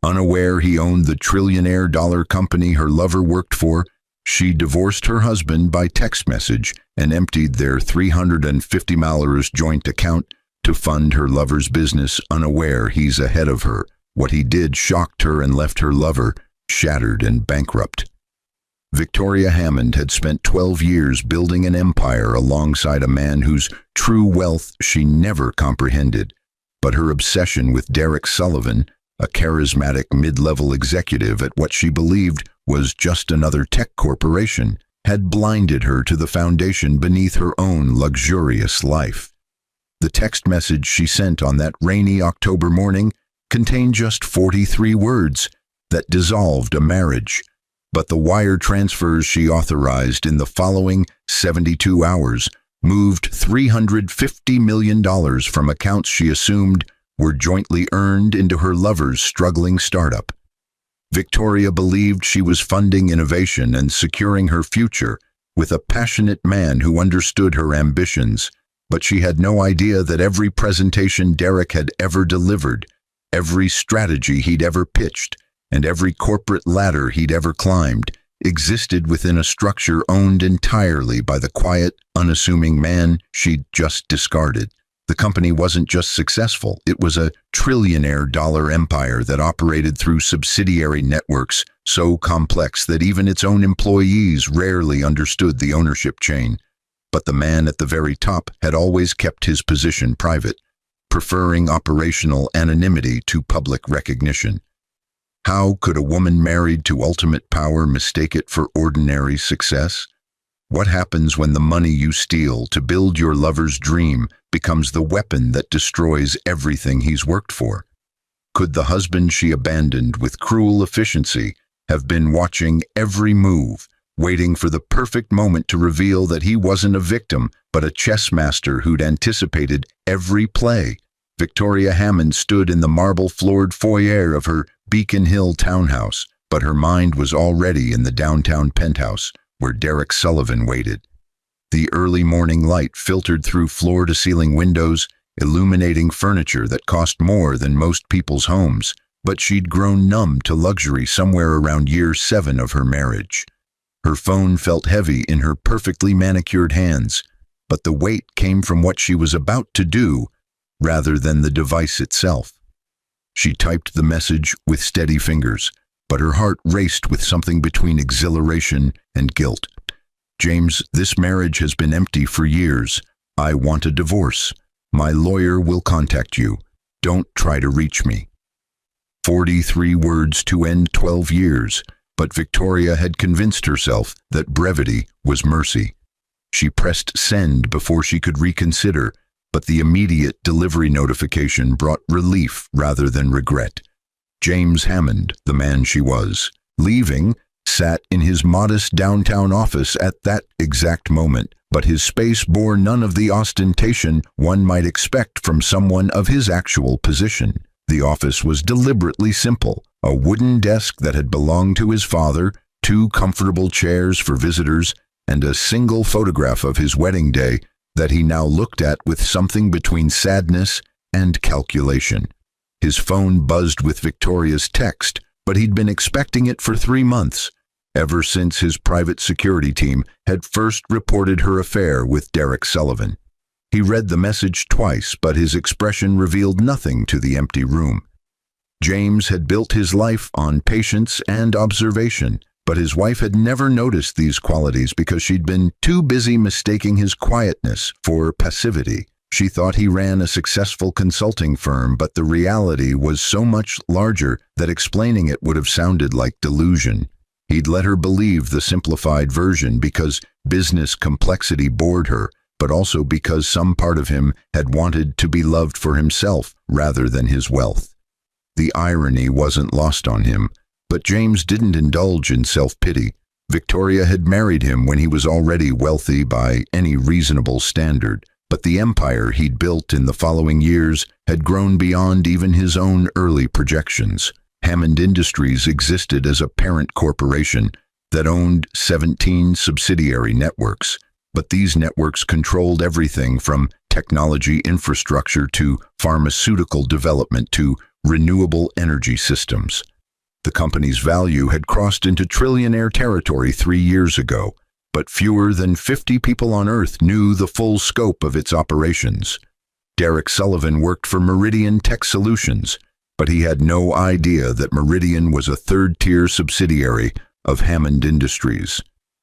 Unaware he owned the trillionaire dollar company her lover worked for, she divorced her husband by text message and emptied their $350 joint account to fund her lover's business, unaware he's ahead of her. What he did shocked her and left her lover shattered and bankrupt. Victoria Hammond had spent 12 years building an empire alongside a man whose true wealth she never comprehended. But her obsession with Derek Sullivan, a charismatic mid-level executive at what she believed was just another tech corporation, had blinded her to the foundation beneath her own luxurious life. The text message she sent on that rainy October morning contained just 43 words that dissolved a marriage. But the wire transfers she authorized in the following 72 hours moved $350 million from accounts she assumed were jointly earned into her lover's struggling startup. Victoria believed she was funding innovation and securing her future with a passionate man who understood her ambitions, but she had no idea that every presentation Derek had ever delivered, every strategy he'd ever pitched, and every corporate ladder he'd ever climbed existed within a structure owned entirely by the quiet, unassuming man she'd just discarded. The company wasn't just successful, it was a trillionaire dollar empire that operated through subsidiary networks so complex that even its own employees rarely understood the ownership chain. But the man at the very top had always kept his position private, preferring operational anonymity to public recognition. How could a woman married to ultimate power mistake it for ordinary success? What happens when the money you steal to build your lover's dream becomes the weapon that destroys everything he's worked for? Could the husband she abandoned with cruel efficiency have been watching every move, waiting for the perfect moment to reveal that he wasn't a victim, but a chess master who'd anticipated every play? Victoria Hammond stood in the marble-floored foyer of her Beacon Hill townhouse, but her mind was already in the downtown penthouse, where Derek Sullivan waited. The early morning light filtered through floor-to-ceiling windows, illuminating furniture that cost more than most people's homes, but she'd grown numb to luxury somewhere around year 7 of her marriage. Her phone felt heavy in her perfectly manicured hands, but the weight came from what she was about to do rather than the device itself. She typed the message with steady fingers, but her heart raced with something between exhilaration and guilt. James, this marriage has been empty for years. I want a divorce. My lawyer will contact you. Don't try to reach me. 43 words to end 12 years, but Victoria had convinced herself that brevity was mercy. She pressed send before she could reconsider, but the immediate delivery notification brought relief rather than regret. James Hammond, the man she was, leaving, sat in his modest downtown office at that exact moment, but his space bore none of the ostentation one might expect from someone of his actual position. The office was deliberately simple: a wooden desk that had belonged to his father, 2 comfortable chairs for visitors, and a single photograph of his wedding day that he now looked at with something between sadness and calculation. His phone buzzed with Victoria's text, but he'd been expecting it for 3 months, ever since his private security team had first reported her affair with Derek Sullivan. He read the message twice, but his expression revealed nothing to the empty room. James had built his life on patience and observation, but his wife had never noticed these qualities because she'd been too busy mistaking his quietness for passivity. She thought he ran a successful consulting firm, but the reality was so much larger that explaining it would have sounded like delusion. He'd let her believe the simplified version because business complexity bored her, but also because some part of him had wanted to be loved for himself rather than his wealth. The irony wasn't lost on him, but James didn't indulge in self-pity. Victoria had married him when he was already wealthy by any reasonable standard, but the empire he'd built in the following years had grown beyond even his own early projections. Hammond Industries existed as a parent corporation that owned 17 subsidiary networks, but these networks controlled everything from technology infrastructure to pharmaceutical development to renewable energy systems. The company's value had crossed into trillionaire territory 3 years ago, but fewer than 50 people on Earth knew the full scope of its operations. Derek Sullivan worked for Meridian Tech Solutions, but he had no idea that Meridian was a third-tier subsidiary of Hammond Industries.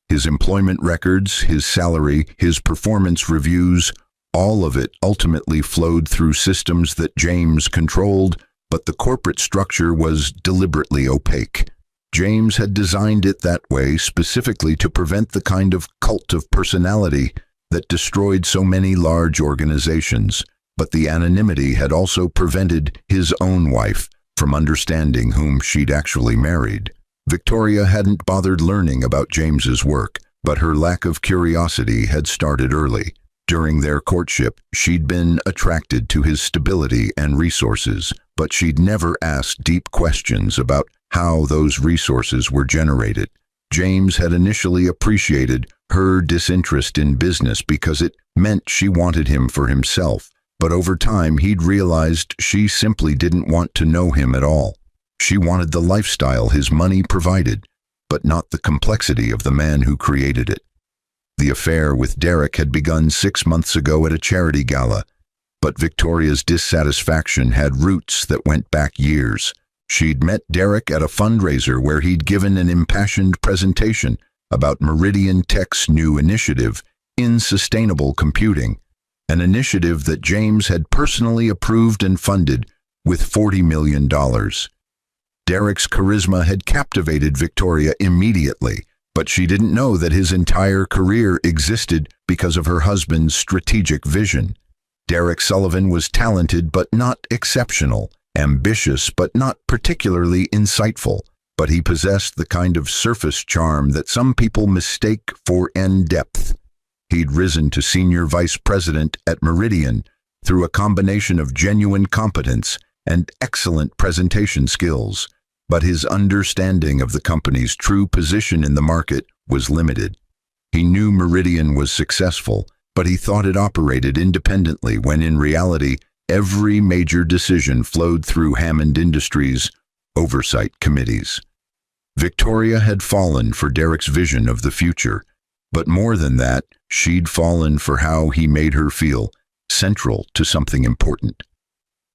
His employment records, his salary, his performance reviews, all of it ultimately flowed through systems that James controlled, but the corporate structure was deliberately opaque. James had designed it that way specifically to prevent the kind of cult of personality that destroyed so many large organizations, but the anonymity had also prevented his own wife from understanding whom she'd actually married. Victoria hadn't bothered learning about James's work, but her lack of curiosity had started early. During their courtship, she'd been attracted to his stability and resources, but she'd never asked deep questions about how those resources were generated. James had initially appreciated her disinterest in business because it meant she wanted him for himself, but over time he'd realized she simply didn't want to know him at all. She wanted the lifestyle his money provided, but not the complexity of the man who created it. The affair with Derek had begun 6 months ago at a charity gala, but Victoria's dissatisfaction had roots that went back years. She'd met Derek at a fundraiser where he'd given an impassioned presentation about Meridian Tech's new initiative in sustainable computing, an initiative that James had personally approved and funded with $40 million. Derek's charisma had captivated Victoria immediately, but she didn't know that his entire career existed because of her husband's strategic vision. Derek Sullivan was talented but not exceptional, ambitious but not particularly insightful, but he possessed the kind of surface charm that some people mistake for depth. He'd risen to senior vice president at Meridian through a combination of genuine competence and excellent presentation skills, but his understanding of the company's true position in the market was limited. He knew Meridian was successful, but he thought it operated independently when in reality, every major decision flowed through Hammond Industries' oversight committees. Victoria had fallen for Derek's vision of the future, but more than that, she'd fallen for how he made her feel central to something important.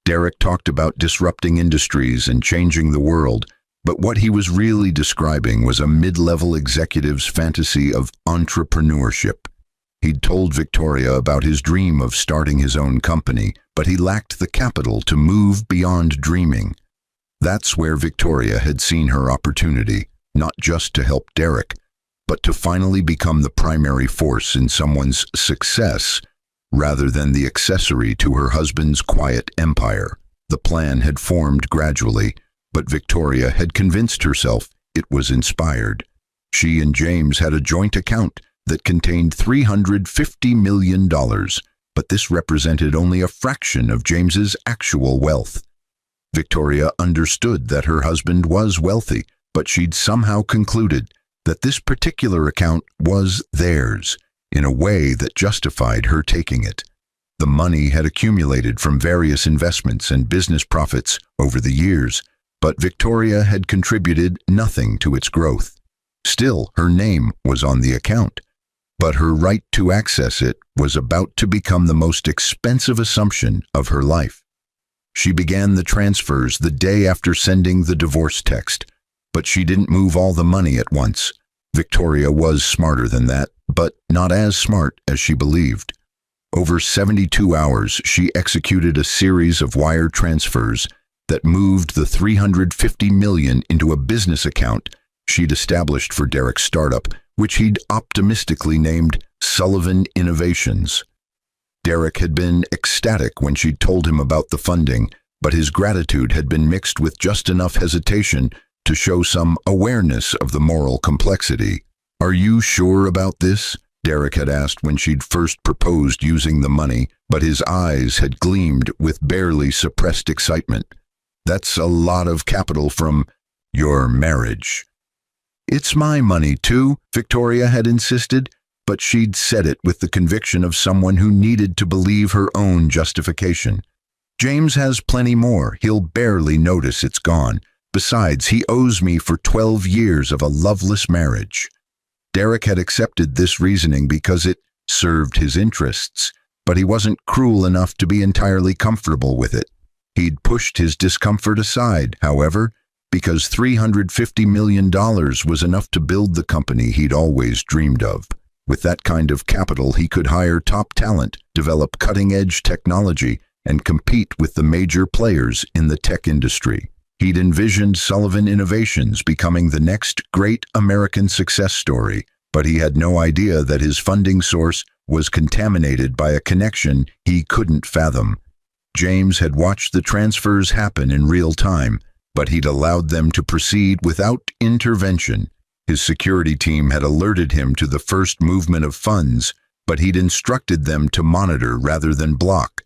Derek talked about disrupting industries and changing the world, but what he was really describing was a mid-level executive's fantasy of entrepreneurship. He'd told Victoria about his dream of starting his own company, but he lacked the capital to move beyond dreaming. That's where Victoria had seen her opportunity, not just to help Derek, but to finally become the primary force in someone's success rather than the accessory to her husband's quiet empire. The plan had formed gradually, but Victoria had convinced herself it was inspired. She and James had a joint account that contained $350 million, but this represented only a fraction of James's actual wealth. Victoria understood that her husband was wealthy, but she'd somehow concluded that this particular account was theirs, in a way that justified her taking it. The money had accumulated from various investments and business profits over the years, but Victoria had contributed nothing to its growth. Still, her name was on the account, but her right to access it was about to become the most expensive assumption of her life. She began the transfers the day after sending the divorce text, but she didn't move all the money at once. Victoria was smarter than that, but not as smart as she believed. Over 72 hours, she executed a series of wire transfers that moved the $350 million into a business account she'd established for Derek's startup, which he'd optimistically named Sullivan Innovations. Derek had been ecstatic when she'd told him about the funding, but his gratitude had been mixed with just enough hesitation to show some awareness of the moral complexity. "Are you sure about this?" Derek had asked when she'd first proposed using the money, but his eyes had gleamed with barely suppressed excitement. "That's a lot of capital from your marriage." "It's my money too," Victoria had insisted, but she'd said it with the conviction of someone who needed to believe her own justification. "James has plenty more. He'll barely notice it's gone. Besides, he owes me for 12 years of a loveless marriage. Derek had accepted this reasoning because it served his interests, but he wasn't cruel enough to be entirely comfortable with it. He'd pushed his discomfort aside, however, because $350 million was enough to build the company he'd always dreamed of. With that kind of capital, he could hire top talent, develop cutting-edge technology, and compete with the major players in the tech industry. He'd envisioned Sullivan Innovations becoming the next great American success story, but he had no idea that his funding source was contaminated by a connection he couldn't fathom. James had watched the transfers happen in real time, but he'd allowed them to proceed without intervention. His security team had alerted him to the first movement of funds, but he'd instructed them to monitor rather than block.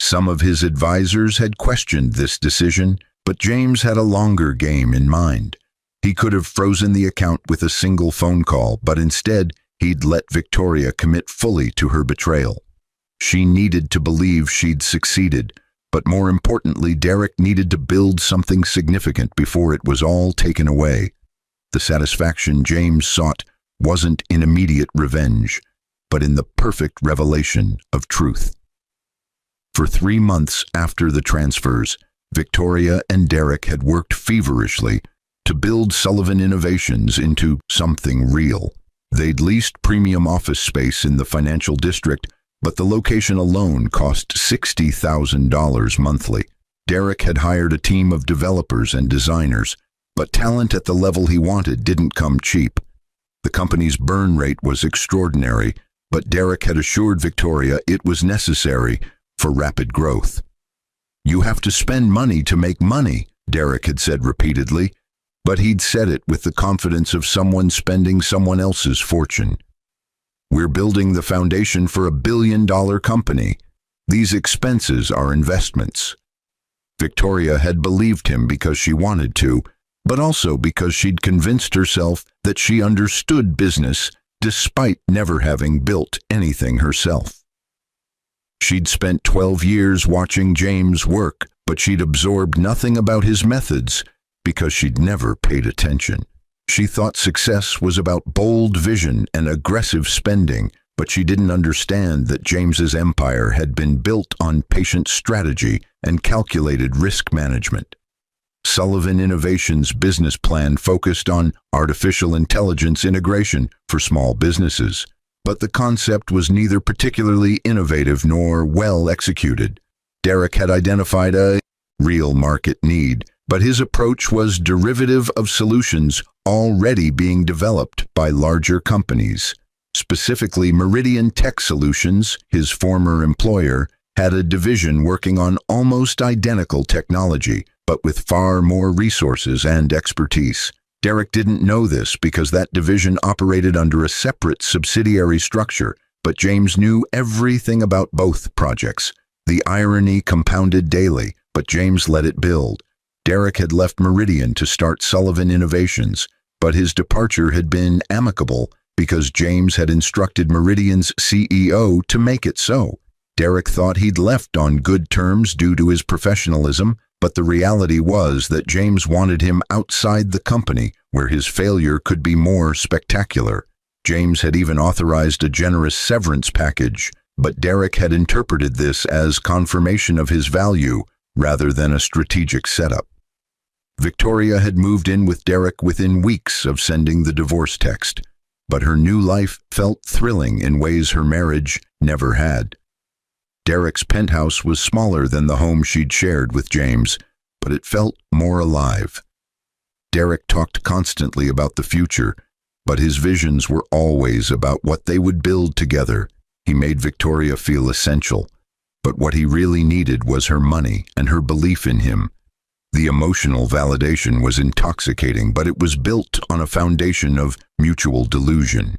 Some of his advisors had questioned this decision, but James had a longer game in mind. He could have frozen the account with a single phone call, but instead, he'd let Victoria commit fully to her betrayal. She needed to believe she'd succeeded, but more importantly, Derek needed to build something significant before it was all taken away. The satisfaction James sought wasn't in immediate revenge, but in the perfect revelation of truth. For 3 months after the transfers, Victoria and Derek had worked feverishly to build Sullivan Innovations into something real. They'd leased premium office space in the financial district, but the location alone cost $60,000 monthly. Derek had hired a team of developers and designers, but talent at the level he wanted didn't come cheap. The company's burn rate was extraordinary, but Derek had assured Victoria it was necessary for rapid growth. "You have to spend money to make money," Derek had said repeatedly, but he'd said it with the confidence of someone spending someone else's fortune. "We're building the foundation for $1 billion company. These expenses are investments." Victoria had believed him because she wanted to, but also because she'd convinced herself that she understood business despite never having built anything herself. She'd spent 12 years watching James work, but she'd absorbed nothing about his methods because she'd never paid attention. She thought success was about bold vision and aggressive spending, but she didn't understand that James's empire had been built on patient strategy and calculated risk management. Sullivan Innovations' business plan focused on artificial intelligence integration for small businesses, but the concept was neither particularly innovative nor well executed. Derek had identified a real market need, but his approach was derivative of solutions already being developed by larger companies. Specifically, Meridian Tech Solutions, his former employer, had a division working on almost identical technology, but with far more resources and expertise. Derek didn't know this because that division operated under a separate subsidiary structure, but James knew everything about both projects. The irony compounded daily, but James let it build. Derek had left Meridian to start Sullivan Innovations, but his departure had been amicable because James had instructed Meridian's CEO to make it so. Derek thought he'd left on good terms due to his professionalism, but the reality was that James wanted him outside the company, where his failure could be more spectacular. James had even authorized a generous severance package, but Derek had interpreted this as confirmation of his value rather than a strategic setup. Victoria had moved in with Derek within weeks of sending the divorce text, but her new life felt thrilling in ways her marriage never had. Derek's penthouse was smaller than the home she'd shared with James, but it felt more alive. Derek talked constantly about the future, but his visions were always about what they would build together. He made Victoria feel essential, but what he really needed was her money and her belief in him. The emotional validation was intoxicating, but it was built on a foundation of mutual delusion.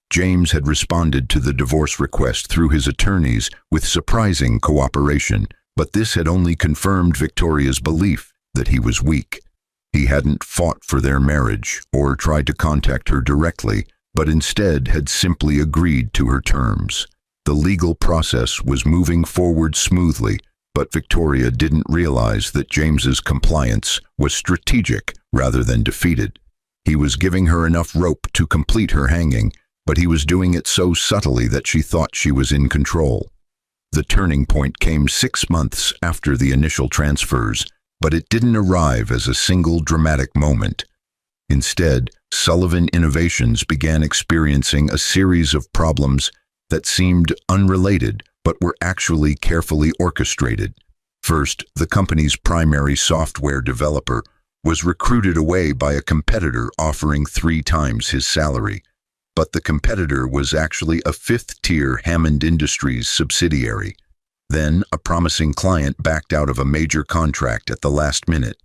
James had responded to the divorce request through his attorneys with surprising cooperation, but this had only confirmed Victoria's belief that he was weak. He hadn't fought for their marriage or tried to contact her directly, but instead had simply agreed to her terms. The legal process was moving forward smoothly, But Victoria didn't realize that James's compliance was strategic rather than defeated. He was giving her enough rope to complete her hanging, but he was doing it so subtly that she thought she was in control. The turning point came 6 months after the initial transfers, but it didn't arrive as a single dramatic moment. Instead, Sullivan Innovations began experiencing a series of problems that seemed unrelated but were actually carefully orchestrated. First, the company's primary software developer was recruited away by a competitor offering 3 times his salary. But the competitor was actually a 5th-tier Hammond Industries subsidiary. Then, a promising client backed out of a major contract at the last minute.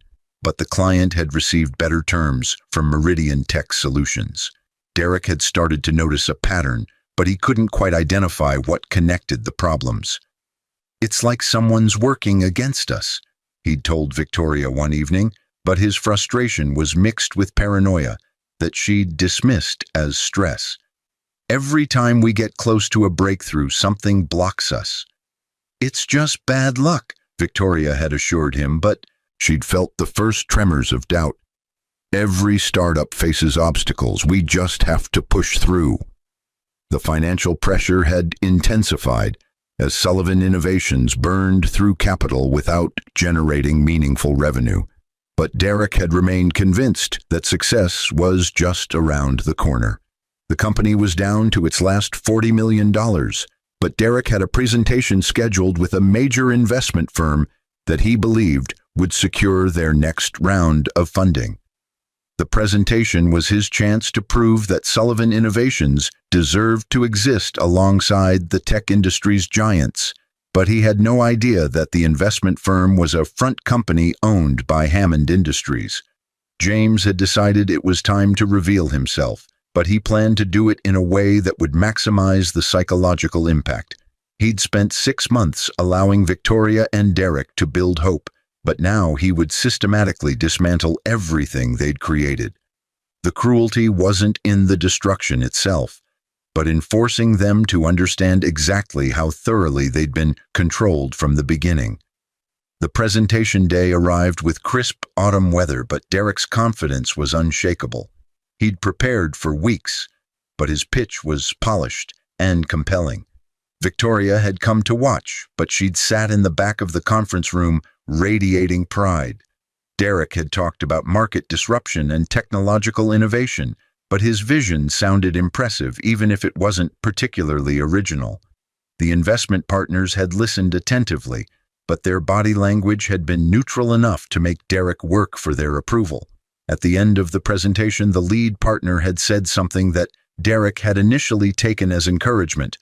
But the client had received better terms from Meridian Tech Solutions. Derek had started to notice a pattern, but he couldn't quite identify what connected the problems. "It's like someone's working against us," he'd told Victoria one evening, but his frustration was mixed with paranoia that she'd dismissed as stress. "Every time we get close to a breakthrough, something blocks us." "It's just bad luck," Victoria had assured him, but she'd felt the first tremors of doubt. "Every startup faces obstacles. We just have to push through." The financial pressure had intensified as Sullivan Innovations burned through capital without generating meaningful revenue. But Derek had remained convinced that success was just around the corner. The company was down to its last $40 million, but Derek had a presentation scheduled with a major investment firm that he believed would secure their next round of funding. The presentation was his chance to prove that Sullivan Innovations deserved to exist alongside the tech industry's giants, but he had no idea that the investment firm was a front company owned by Hammond Industries. James had decided it was time to reveal himself, but he planned to do it in a way that would maximize the psychological impact. He'd spent 6 months allowing Victoria and Derek to build hope, but now he would systematically dismantle everything they'd created. The cruelty wasn't in the destruction itself, but in forcing them to understand exactly how thoroughly they'd been controlled from the beginning. The presentation day arrived with crisp autumn weather, but Derek's confidence was unshakable. He'd prepared for weeks, but his pitch was polished and compelling. Victoria had come to watch, but she'd sat in the back of the conference room radiating pride. Derek had talked about market disruption and technological innovation, but his vision sounded impressive even if it wasn't particularly original. The investment partners had listened attentively, but their body language had been neutral enough to make Derek work for their approval. At the end of the presentation, the lead partner had said something that Derek had initially taken as encouragement,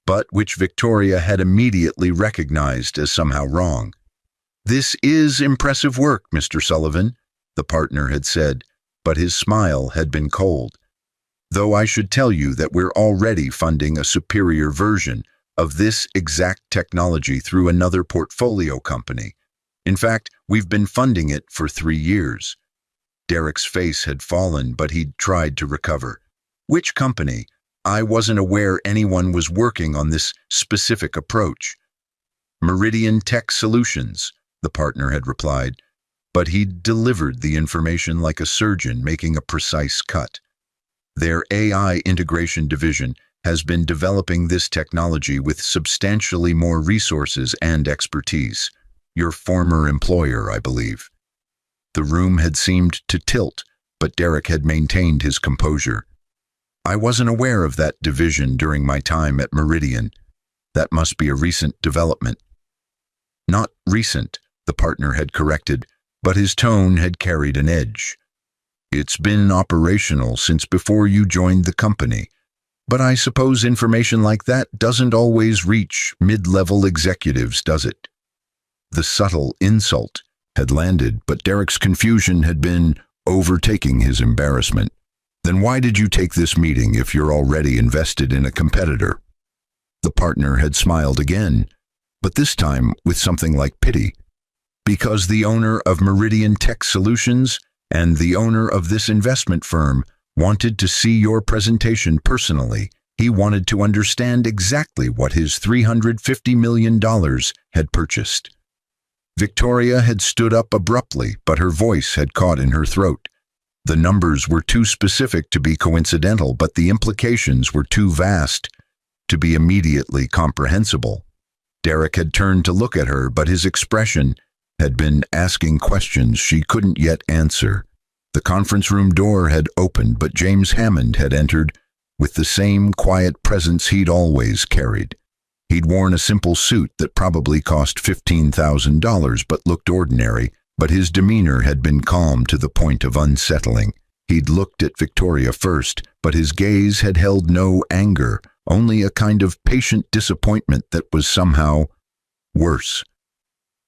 but which Victoria had immediately recognized as somehow wrong. "This is impressive work, Mr. Sullivan," the partner had said, but his smile had been cold. "Though I should tell you that we're already funding a superior version of this exact technology through another portfolio company. In fact, we've been funding it for 3 years. Derek's face had fallen, but he'd tried to recover. "Which company? I wasn't aware anyone was working on this specific approach." "Meridian Tech Solutions," the partner had replied, but he'd delivered the information like a surgeon making a precise cut. "Their AI integration division has been developing this technology with substantially more resources and expertise. Your former employer, I believe." The room had seemed to tilt, but Derek had maintained his composure. "I wasn't aware of that division during my time at Meridian. That must be a recent development." "Not recent," the partner had corrected, but his tone had carried an edge. "It's been operational since before you joined the company, but I suppose information like that doesn't always reach mid-level executives, does it?" The subtle insult had landed, but Derek's confusion had been overtaking his embarrassment. "Then why did you take this meeting if you're already invested in a competitor?" The partner had smiled again, but this time with something like pity. "Because the owner of Meridian Tech Solutions and the owner of this investment firm wanted to see your presentation personally. He wanted to understand exactly what his $350 million had purchased." Victoria had stood up abruptly, but her voice had caught in her throat. The numbers were too specific to be coincidental, but the implications were too vast to be immediately comprehensible. Derek had turned to look at her, but his expression had been asking questions she couldn't yet answer. The conference room door had opened, but James Hammond had entered with the same quiet presence he'd always carried. He'd worn a simple suit that probably cost $15,000 but looked ordinary, but his demeanor had been calm to the point of unsettling. He'd looked at Victoria first, but his gaze had held no anger, only a kind of patient disappointment that was somehow worse.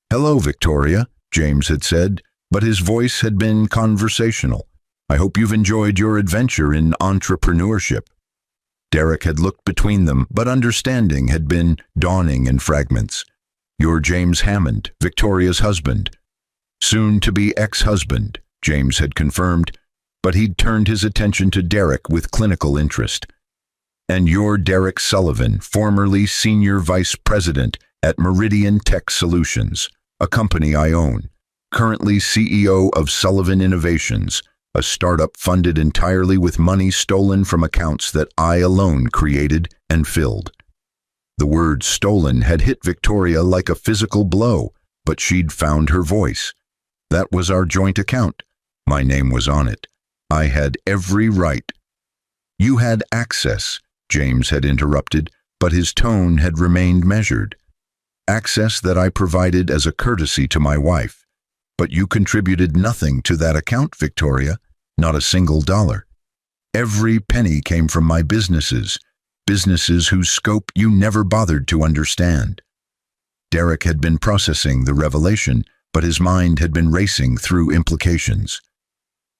"Hello, Victoria," James had said, but his voice had been conversational. "I hope you've enjoyed your adventure in entrepreneurship." Derek had looked between them, but understanding had been dawning in fragments. "You're James Hammond, Victoria's husband." "Soon-to-be ex-husband," James had confirmed, but he'd turned his attention to Derek with clinical interest. "And you're Derek Sullivan, formerly Senior Vice President at Meridian Tech Solutions, a company I own, currently CEO of Sullivan Innovations, a startup funded entirely with money stolen from accounts that I alone created and filled." The word stolen had hit Victoria like a physical blow, but she'd found her voice. "That was our joint account. My name was on it. I had every right." "You had access," James had interrupted, but his tone had remained measured. "Access that I provided as a courtesy to my wife. But you contributed nothing to that account, Victoria, not a single dollar. Every penny came from my businesses whose scope you never bothered to understand." Derek had been processing the revelation, but his mind had been racing through implications.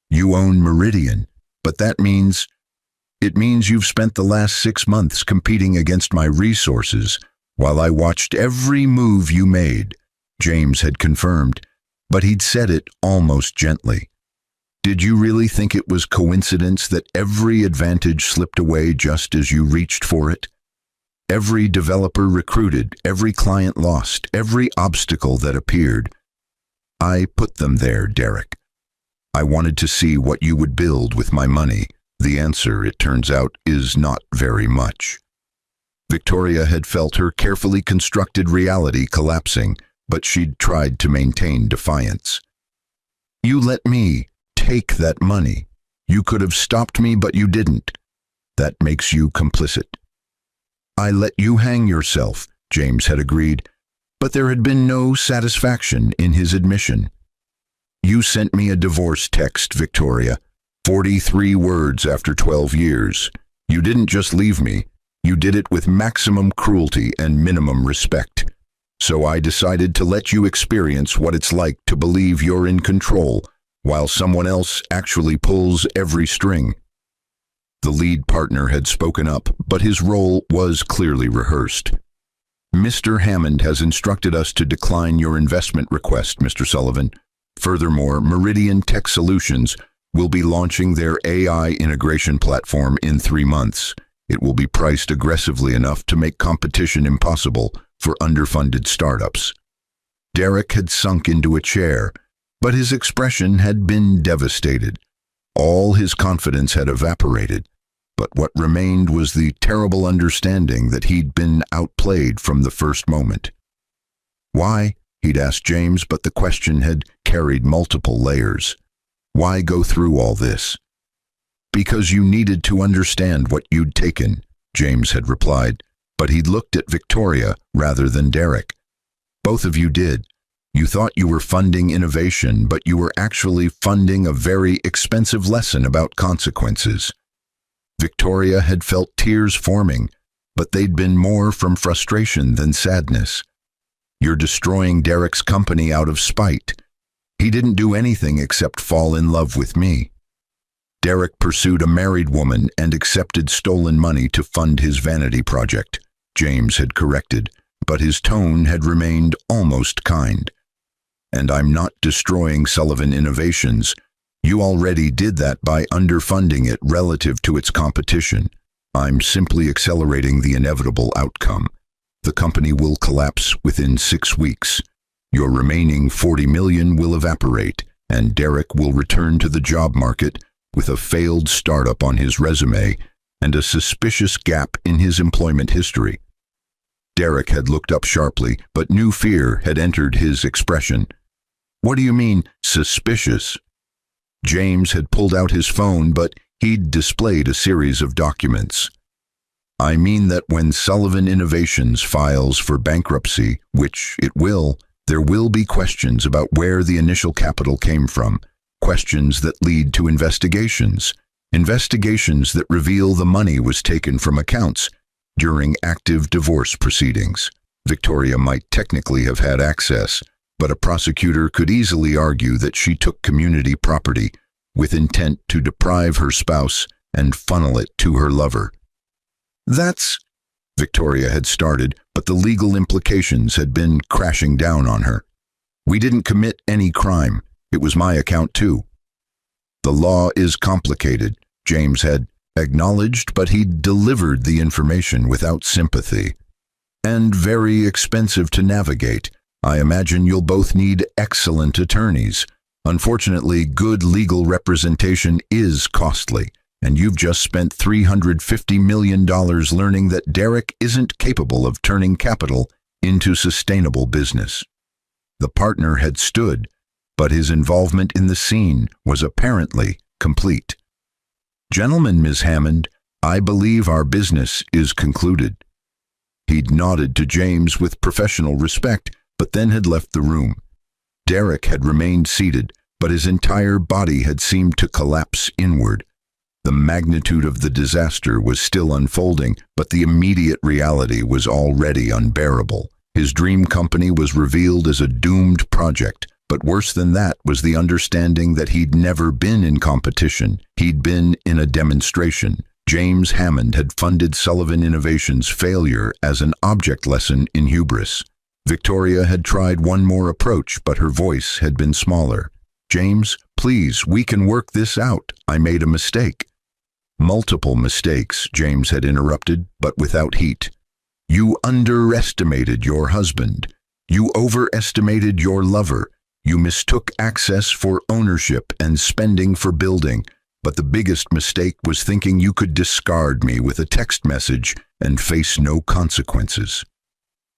"You own Meridian, but that means... It means you've spent the last 6 months competing against my resources while I watched every move you made," James had confirmed, but he'd said it almost gently. "Did you really think it was coincidence that every advantage slipped away just as you reached for it? Every developer recruited, every client lost, every obstacle that appeared. I put them there, Derek. I wanted to see what you would build with my money. The answer, it turns out, is not very much." Victoria had felt her carefully constructed reality collapsing, but she'd tried to maintain defiance. "You let me take that money. You could have stopped me, but you didn't. That makes you complicit." "I let you hang yourself," James had agreed, but there had been no satisfaction in his admission. "You sent me a divorce text, Victoria. 43 words after 12 years. You didn't just leave me. You did it with maximum cruelty and minimum respect. So I decided to let you experience what it's like to believe you're in control while someone else actually pulls every string." The lead partner had spoken up, but his role was clearly rehearsed. "Mr. Hammond has instructed us to decline your investment request, Mr. Sullivan. Furthermore, Meridian Tech Solutions will be launching their AI integration platform in 3 months. It will be priced aggressively enough to make competition impossible for underfunded startups." Derek had sunk into a chair, but his expression had been devastated. All his confidence had evaporated, but what remained was the terrible understanding that he'd been outplayed from the first moment. "Why?" he'd asked James, but the question had carried multiple layers. "Why go through all this?" "Because you needed to understand what you'd taken," James had replied, but he'd looked at Victoria rather than Derek. "Both of you did. You thought you were funding innovation, but you were actually funding a very expensive lesson about consequences." Victoria had felt tears forming, but they'd been more from frustration than sadness. "You're destroying Derek's company out of spite. He didn't do anything except fall in love with me. Derek pursued a married woman and accepted stolen money to fund his vanity project," James had corrected, but his tone had remained almost kind. "And I'm not destroying Sullivan Innovations. You already did that by underfunding it relative to its competition. I'm simply accelerating the inevitable outcome. The company will collapse within 6 weeks. Your remaining 40 million will evaporate, and Derek will return to the job market with a failed startup on his resume and a suspicious gap in his employment history. Derek had looked up sharply, but new fear had entered his expression. What do you mean, suspicious? James had pulled out his phone, but he'd displayed a series of documents. I mean that when Sullivan Innovations files for bankruptcy, which it will, there will be questions about where the initial capital came from, questions that lead to investigations that reveal the money was taken from accounts during active divorce proceedings. Victoria might technically have had access, but a prosecutor could easily argue that she took community property with intent to deprive her spouse and funnel it to her lover. Victoria had started, but the legal implications had been crashing down on her. We didn't commit any crime. It was my account too. The law is complicated, James had acknowledged, but he'd delivered the information without sympathy. And very expensive to navigate. I imagine you'll both need excellent attorneys. Unfortunately, good legal representation is costly, and you've just spent $350 million learning that Derek isn't capable of turning capital into sustainable business. The partner had stood, but his involvement in the scene was apparently complete. Gentlemen, Ms. Hammond, I believe our business is concluded. He'd nodded to James with professional respect, but then had left the room. Derek had remained seated, but his entire body had seemed to collapse inward. The magnitude of the disaster was still unfolding, but the immediate reality was already unbearable. His dream company was revealed as a doomed project, but worse than that was the understanding that he'd never been in competition. He'd been in a demonstration. James Hammond had funded Sullivan Innovations' failure as an object lesson in hubris. Victoria had tried one more approach, but her voice had been smaller. James, please, we can work this out. I made a mistake. Multiple mistakes, James had interrupted, but without heat. You underestimated your husband. You overestimated your lover. You mistook access for ownership and spending for building. But the biggest mistake was thinking you could discard me with a text message and face no consequences.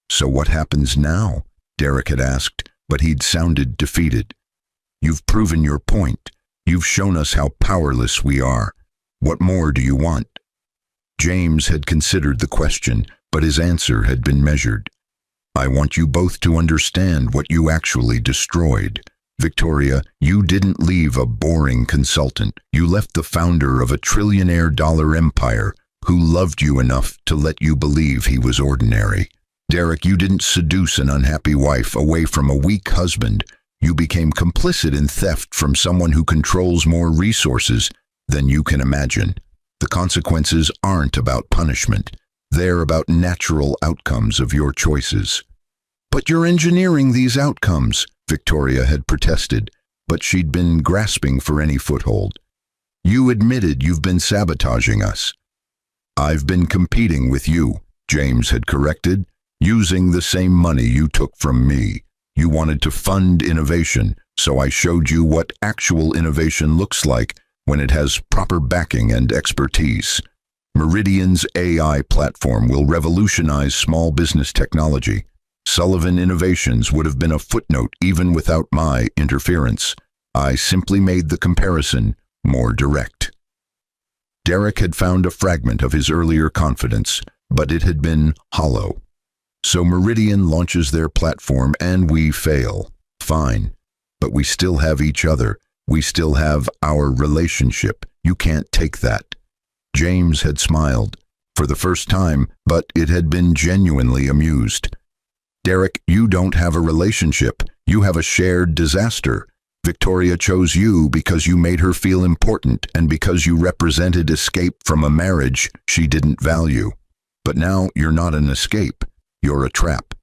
So what happens now? Derek had asked, but he'd sounded defeated. You've proven your point. You've shown us how powerless we are. What more do you want? James had considered the question, but his answer had been measured. I want you both to understand what you actually destroyed. Victoria, you didn't leave a boring consultant. You left the founder of a trillionaire-dollar empire who loved you enough to let you believe he was ordinary. Derek, you didn't seduce an unhappy wife away from a weak husband. You became complicit in theft from someone who controls more resources than you can imagine. The consequences aren't about punishment. They're about natural outcomes of your choices. But you're engineering these outcomes, Victoria had protested, but she'd been grasping for any foothold. You admitted you've been sabotaging us. I've been competing with you, James had corrected, using the same money you took from me. You wanted to fund innovation, so I showed you what actual innovation looks like when it has proper backing and expertise. Meridian's AI platform will revolutionize small business technology. Sullivan Innovations would have been a footnote even without my interference. I simply made the comparison more direct. Derek had found a fragment of his earlier confidence, but it had been hollow. So Meridian launches their platform and we fail. Fine. But we still have each other. We still have our relationship. You can't take that. James had smiled, for the first time, but it had been genuinely amused. Derek, you don't have a relationship. You have a shared disaster. Victoria chose you because you made her feel important and because you represented escape from a marriage she didn't value. But now you're not an escape. You're a trap.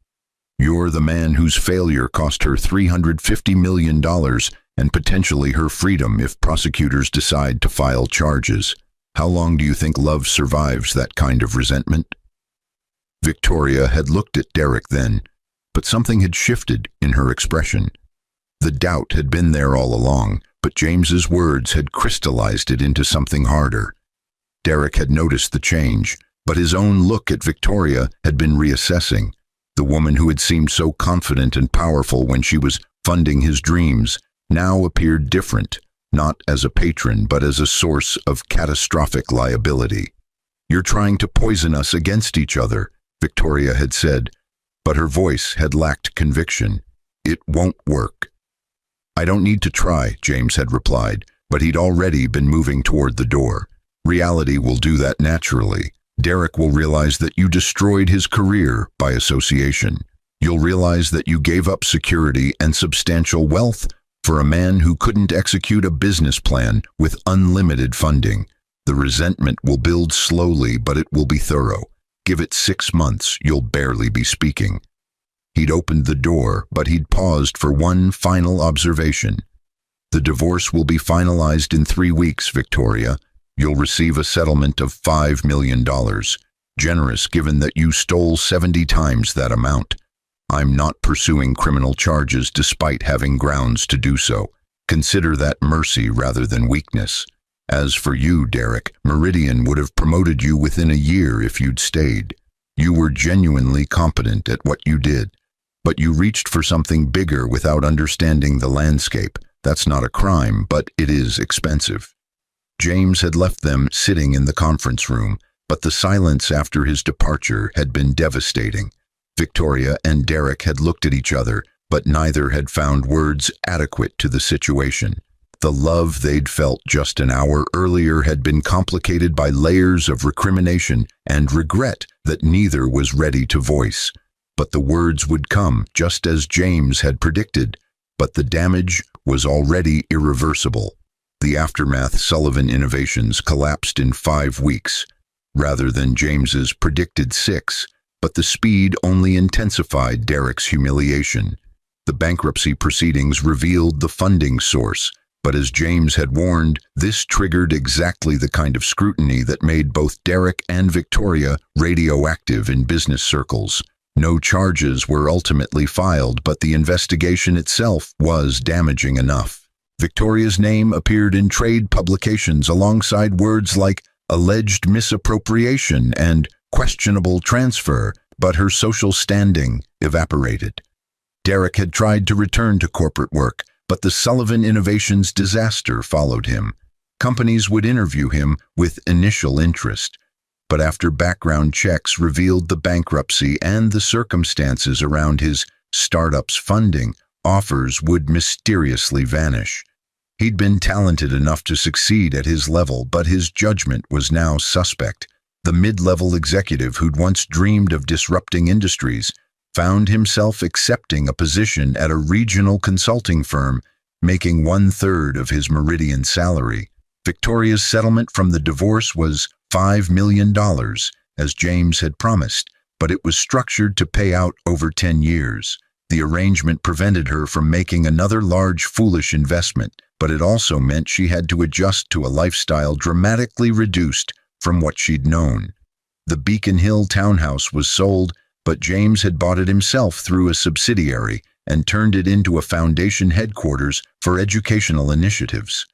You're the man whose failure cost her $350 million and potentially her freedom if prosecutors decide to file charges. How long do you think love survives that kind of resentment? Victoria had looked at Derek then, but something had shifted in her expression. The doubt had been there all along, but James's words had crystallized it into something harder. Derek had noticed the change, but his own look at Victoria had been reassessing. The woman who had seemed so confident and powerful when she was funding his dreams now appeared different, not as a patron but as a source of catastrophic liability. "You're trying to poison us against each other," Victoria had said, but her voice had lacked conviction. "It won't work." "I don't need to try," James had replied, but he'd already been moving toward the door. "Reality will do that naturally. Derek will realize that you destroyed his career by association. You'll realize that you gave up security and substantial wealth for a man who couldn't execute a business plan with unlimited funding. The resentment will build slowly, but it will be thorough. Give it 6 months, you'll barely be speaking." He'd opened the door, but he'd paused for one final observation. "The divorce will be finalized in 3 weeks, Victoria. You'll receive a settlement of $5 million. Generous given that you stole 70 times that amount. I'm not pursuing criminal charges despite having grounds to do so. Consider that mercy rather than weakness. As for you, Derek, Meridian would have promoted you within a year if you'd stayed. You were genuinely competent at what you did. But you reached for something bigger without understanding the landscape. That's not a crime, but it is expensive." James had left them sitting in the conference room, but the silence after his departure had been devastating. Victoria and Derek had looked at each other, but neither had found words adequate to the situation. The love they'd felt just an hour earlier had been complicated by layers of recrimination and regret that neither was ready to voice. But the words would come, just as James had predicted, but the damage was already irreversible. The aftermath Sullivan Innovations collapsed in 5 weeks, rather than James's predicted 6, but the speed only intensified Derek's humiliation. The bankruptcy proceedings revealed the funding source, but as James had warned, this triggered exactly the kind of scrutiny that made both Derek and Victoria radioactive in business circles. No charges were ultimately filed, but the investigation itself was damaging enough. Victoria's name appeared in trade publications alongside words like alleged misappropriation and questionable transfer, but her social standing evaporated. Derek had tried to return to corporate work, but the Sullivan Innovations disaster followed him. Companies would interview him with initial interest, but after background checks revealed the bankruptcy and the circumstances around his startup's funding, offers would mysteriously vanish. He'd been talented enough to succeed at his level, but his judgment was now suspect. The mid-level executive who'd once dreamed of disrupting industries found himself accepting a position at a regional consulting firm, making 1/3 of his Meridian salary. Victoria's settlement from the divorce was $5 million, as James had promised, but it was structured to pay out over 10 years. The arrangement prevented her from making another large, foolish investment, but it also meant she had to adjust to a lifestyle dramatically reduced from what she'd known. The Beacon Hill townhouse was sold, but James had bought it himself through a subsidiary and turned it into a foundation headquarters for educational initiatives.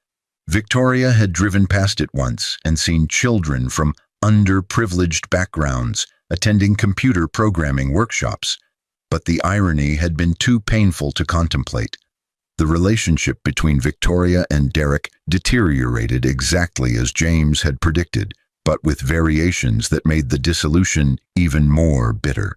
Victoria had driven past it once and seen children from underprivileged backgrounds attending computer programming workshops, but the irony had been too painful to contemplate. The relationship between Victoria and Derek deteriorated exactly as James had predicted, but with variations that made the dissolution even more bitter.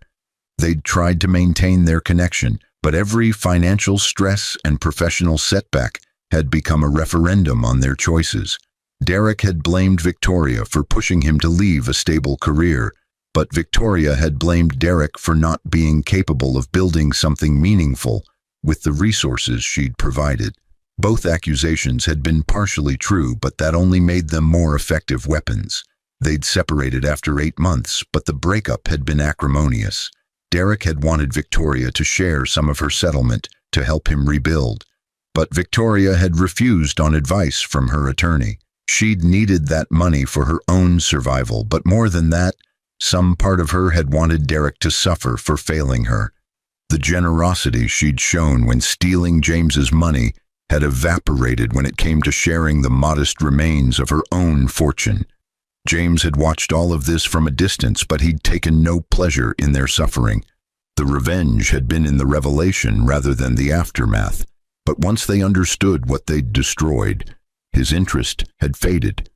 They'd tried to maintain their connection, but every financial stress and professional setback had become a referendum on their choices. Derek had blamed Victoria for pushing him to leave a stable career, but Victoria had blamed Derek for not being capable of building something meaningful with the resources she'd provided. Both accusations had been partially true, but that only made them more effective weapons. They'd separated after 8 months, but the breakup had been acrimonious. Derek had wanted Victoria to share some of her settlement to help him rebuild, but Victoria had refused on advice from her attorney. She'd needed that money for her own survival, but more than that, some part of her had wanted Derek to suffer for failing her. The generosity she'd shown when stealing James's money had evaporated when it came to sharing the modest remains of her own fortune. James had watched all of this from a distance, but he'd taken no pleasure in their suffering. The revenge had been in the revelation rather than the aftermath. But once they understood what they'd destroyed, his interest had faded.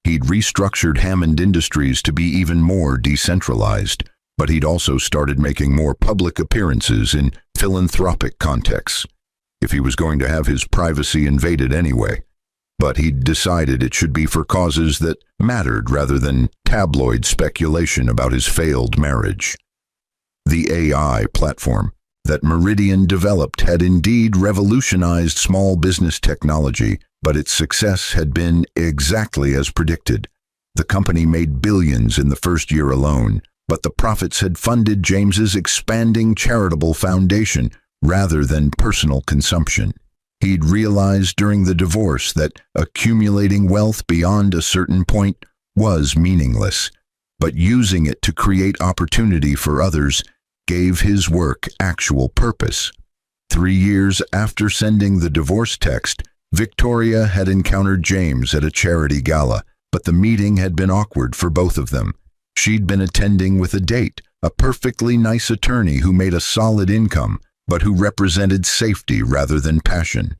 He'd restructured Hammond Industries to be even more decentralized, but he'd also started making more public appearances in philanthropic contexts, if he was going to have his privacy invaded anyway. But he'd decided it should be for causes that mattered rather than tabloid speculation about his failed marriage. The AI platform that Meridian developed had indeed revolutionized small business technology, but its success had been exactly as predicted. The company made billions in the first year alone, but the profits had funded James's expanding charitable foundation rather than personal consumption. He'd realized during the divorce that accumulating wealth beyond a certain point was meaningless, but using it to create opportunity for others gave his work actual purpose. 3 years after sending the divorce text, Victoria had encountered James at a charity gala, but the meeting had been awkward for both of them. She'd been attending with a date, a perfectly nice attorney who made a solid income, but who represented safety rather than passion.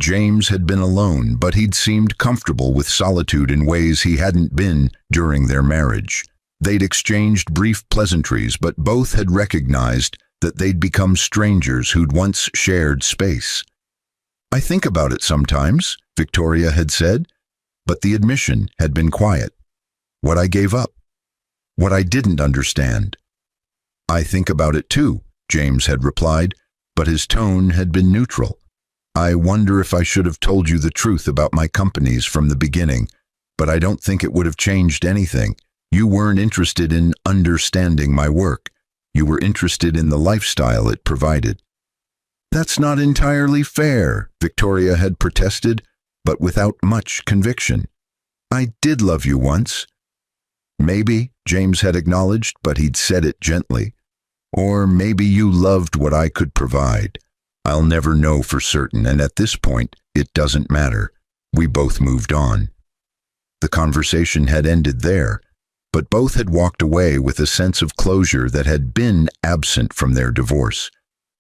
James had been alone, but he'd seemed comfortable with solitude in ways he hadn't been during their marriage. They'd exchanged brief pleasantries, but both had recognized that they'd become strangers who'd once shared space. "I think about it sometimes," Victoria had said, but the admission had been quiet. "What I gave up. What I didn't understand." "I think about it too," James had replied, but his tone had been neutral. "I wonder if I should have told you the truth about my companies from the beginning, but I don't think it would have changed anything. You weren't interested in understanding my work. You were interested in the lifestyle it provided." "That's not entirely fair," Victoria had protested, but without much conviction. "I did love you once." "Maybe," James had acknowledged, but he'd said it gently. "Or maybe you loved what I could provide. I'll never know for certain, and at this point, it doesn't matter." We both moved on. The conversation had ended there, but both had walked away with a sense of closure that had been absent from their divorce.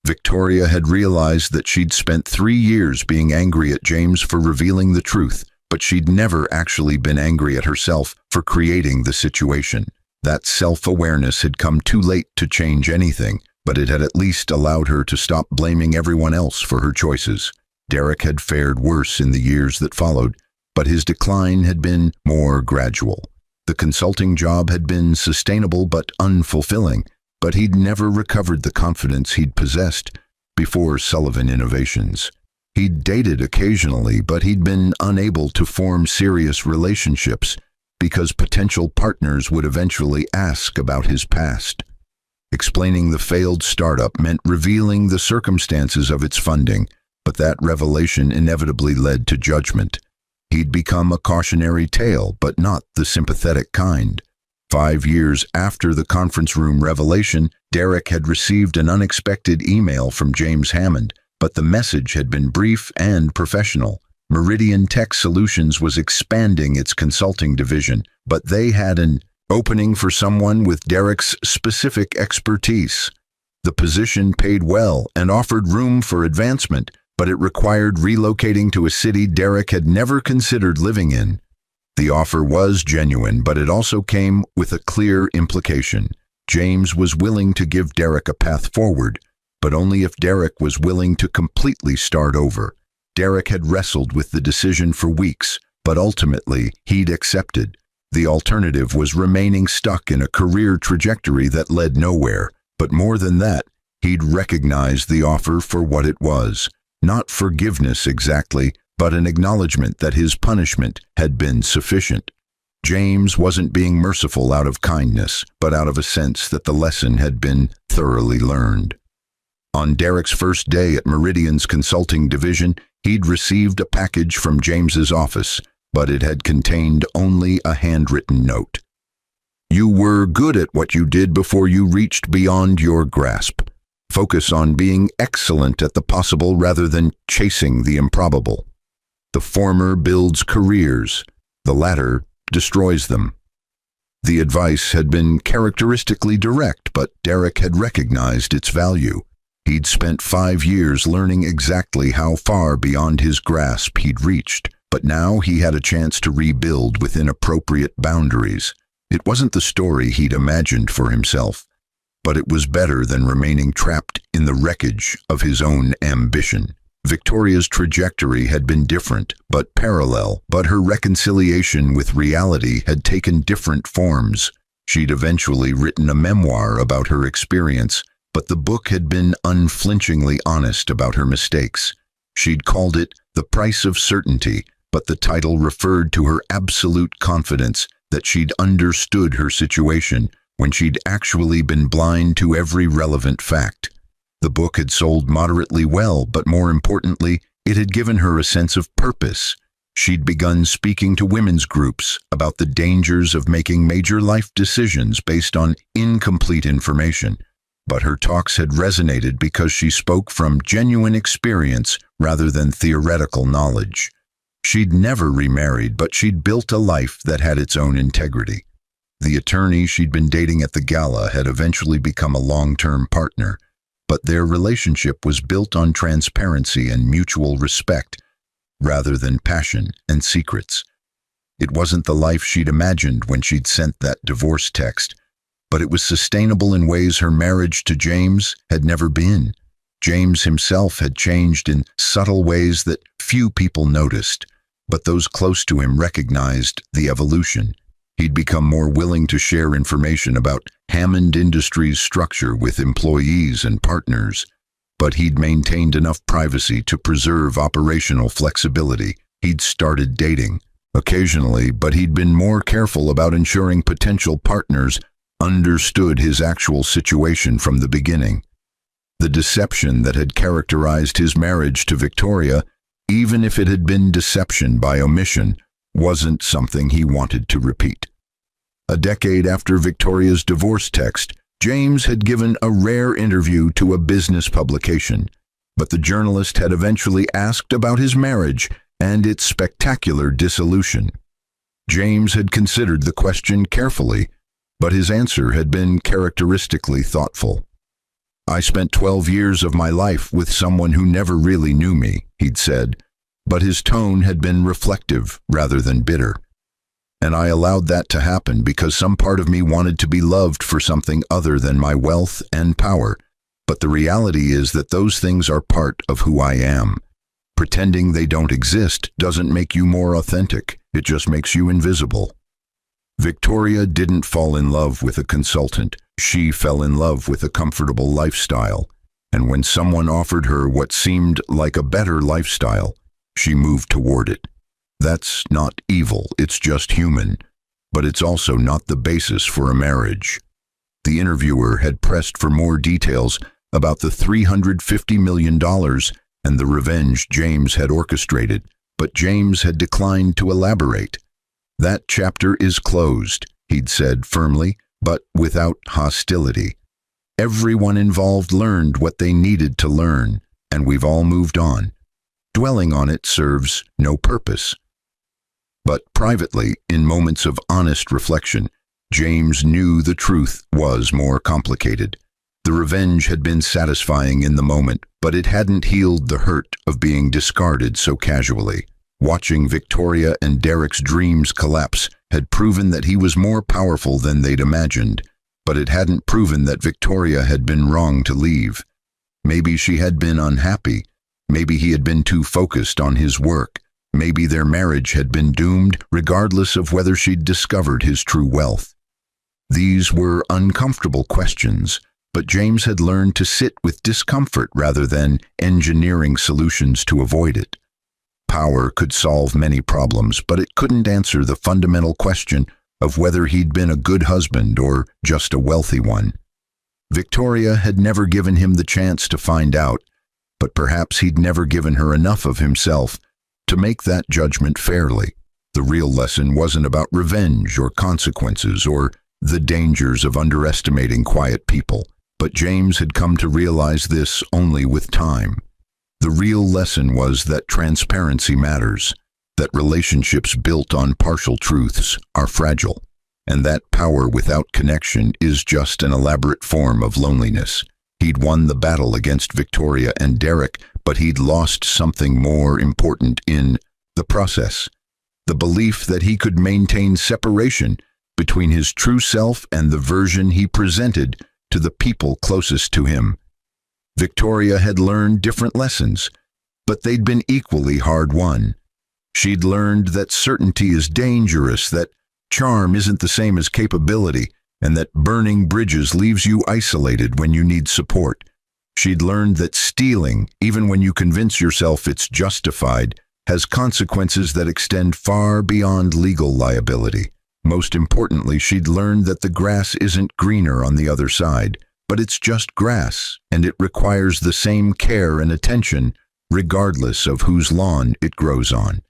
Victoria had realized that she'd spent 3 years being angry at James for revealing the truth, but she'd never actually been angry at herself for creating the situation. That self-awareness had come too late to change anything, but it had at least allowed her to stop blaming everyone else for her choices. Derek had fared worse in the years that followed, but his decline had been more gradual. The consulting job had been sustainable but unfulfilling, but he'd never recovered the confidence he'd possessed before Sullivan Innovations. He'd dated occasionally, but he'd been unable to form serious relationships because potential partners would eventually ask about his past. Explaining the failed startup meant revealing the circumstances of its funding, but that revelation inevitably led to judgment. He'd become a cautionary tale, but not the sympathetic kind. 5 years after the conference room revelation, Derek had received an unexpected email from James Hammond, but the message had been brief and professional. Meridian Tech Solutions was expanding its consulting division, but they had an opening for someone with Derek's specific expertise. The position paid well and offered room for advancement, but it required relocating to a city Derek had never considered living in. The offer was genuine, but it also came with a clear implication. James was willing to give Derek a path forward, but only if Derek was willing to completely start over. Derek had wrestled with the decision for weeks, but ultimately he'd accepted. The alternative was remaining stuck in a career trajectory that led nowhere, but more than that, he'd recognized the offer for what it was. Not forgiveness exactly, but an acknowledgement that his punishment had been sufficient. James wasn't being merciful out of kindness, but out of a sense that the lesson had been thoroughly learned. On Derek's first day at Meridian's consulting division, he'd received a package from James's office, but it had contained only a handwritten note. "You were good at what you did before you reached beyond your grasp. Focus on being excellent at the possible rather than chasing the improbable. The former builds careers, the latter destroys them. The advice had been characteristically direct, but Derek had recognized its value. He'd spent 5 years learning exactly how far beyond his grasp he'd reached, but now he had a chance to rebuild within appropriate boundaries. It wasn't the story he'd imagined for himself, but it was better than remaining trapped in the wreckage of his own ambition. Victoria's trajectory had been different, but parallel, but her reconciliation with reality had taken different forms. She'd eventually written a memoir about her experience, but the book had been unflinchingly honest about her mistakes. She'd called it The Price of Certainty, but the title referred to her absolute confidence that she'd understood her situation when she'd actually been blind to every relevant fact. The book had sold moderately well, but more importantly, it had given her a sense of purpose. She'd begun speaking to women's groups about the dangers of making major life decisions based on incomplete information. But her talks had resonated because she spoke from genuine experience rather than theoretical knowledge. She'd never remarried, but she'd built a life that had its own integrity. The attorney she'd been dating at the gala had eventually become a long-term partner, but their relationship was built on transparency and mutual respect rather than passion and secrets. It wasn't the life she'd imagined when she'd sent that divorce text, but it was sustainable in ways her marriage to James had never been. James himself had changed in subtle ways that few people noticed, but those close to him recognized the evolution. He'd become more willing to share information about Hammond Industries' structure with employees and partners, but he'd maintained enough privacy to preserve operational flexibility. He'd started dating, occasionally, but he'd been more careful about ensuring potential partners understood his actual situation from the beginning. The deception that had characterized his marriage to Victoria, even if it had been deception by omission, wasn't something he wanted to repeat. A decade after Victoria's divorce text, James had given a rare interview to a business publication, but the journalist had eventually asked about his marriage and its spectacular dissolution. James had considered the question carefully, but his answer had been characteristically thoughtful. "I spent 12 years of my life with someone who never really knew me," he'd said, but his tone had been reflective rather than bitter. "And I allowed that to happen because some part of me wanted to be loved for something other than my wealth and power. But the reality is that those things are part of who I am. Pretending they don't exist doesn't make you more authentic, it just makes you invisible." Victoria didn't fall in love with a consultant. She fell in love with a comfortable lifestyle. And when someone offered her what seemed like a better lifestyle, she moved toward it. That's not evil, it's just human, but it's also not the basis for a marriage. The interviewer had pressed for more details about the $350 million and the revenge James had orchestrated, but James had declined to elaborate. "That chapter is closed," he'd said firmly, but without hostility. "Everyone involved learned what they needed to learn, and we've all moved on. Dwelling on it serves no purpose." But privately, in moments of honest reflection, James knew the truth was more complicated. The revenge had been satisfying in the moment, but it hadn't healed the hurt of being discarded so casually. Watching Victoria and Derek's dreams collapse had proven that he was more powerful than they'd imagined, but it hadn't proven that Victoria had been wrong to leave. Maybe she had been unhappy. Maybe he had been too focused on his work. Maybe their marriage had been doomed, regardless of whether she'd discovered his true wealth. These were uncomfortable questions, but James had learned to sit with discomfort rather than engineering solutions to avoid it. Power could solve many problems, but it couldn't answer the fundamental question of whether he'd been a good husband or just a wealthy one. Victoria had never given him the chance to find out, but perhaps he'd never given her enough of himself to make that judgment fairly. The real lesson wasn't about revenge or consequences or the dangers of underestimating quiet people. But James had come to realize this only with time. The real lesson was that transparency matters, that relationships built on partial truths are fragile, and that power without connection is just an elaborate form of loneliness. He'd won the battle against Victoria and Derek, but he'd lost something more important in the process: the belief that he could maintain separation between his true self and the version he presented to the people closest to him. Victoria had learned different lessons, but they'd been equally hard-won. She'd learned that certainty is dangerous, that charm isn't the same as capability, and that burning bridges leaves you isolated when you need support. She'd learned that stealing, even when you convince yourself it's justified, has consequences that extend far beyond legal liability. Most importantly, she'd learned that the grass isn't greener on the other side, but it's just grass, and it requires the same care and attention regardless of whose lawn it grows on.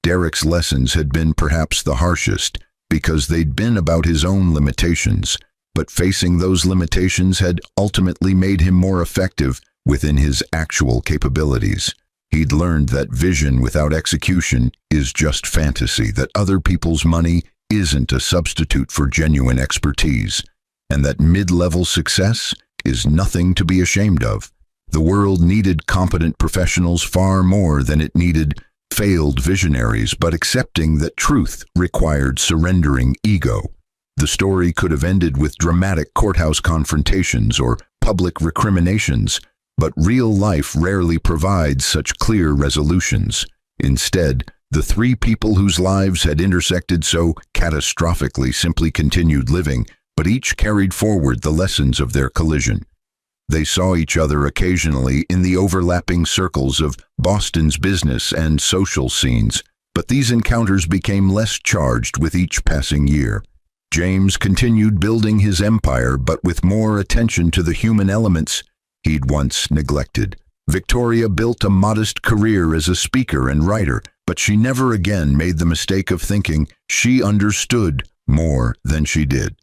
Derek's lessons had been perhaps the harshest because they'd been about his own limitations, but facing those limitations had ultimately made him more effective within his actual capabilities. He'd learned that vision without execution is just fantasy, that other people's money isn't a substitute for genuine expertise, and that mid-level success is nothing to be ashamed of. The world needed competent professionals far more than it needed failed visionaries, but accepting that truth required surrendering ego. The story could have ended with dramatic courthouse confrontations or public recriminations, but real life rarely provides such clear resolutions. Instead, the three people whose lives had intersected so catastrophically simply continued living, but each carried forward the lessons of their collision. They saw each other occasionally in the overlapping circles of Boston's business and social scenes, but these encounters became less charged with each passing year. James continued building his empire, but with more attention to the human elements he'd once neglected. Victoria built a modest career as a speaker and writer, but she never again made the mistake of thinking she understood more than she did.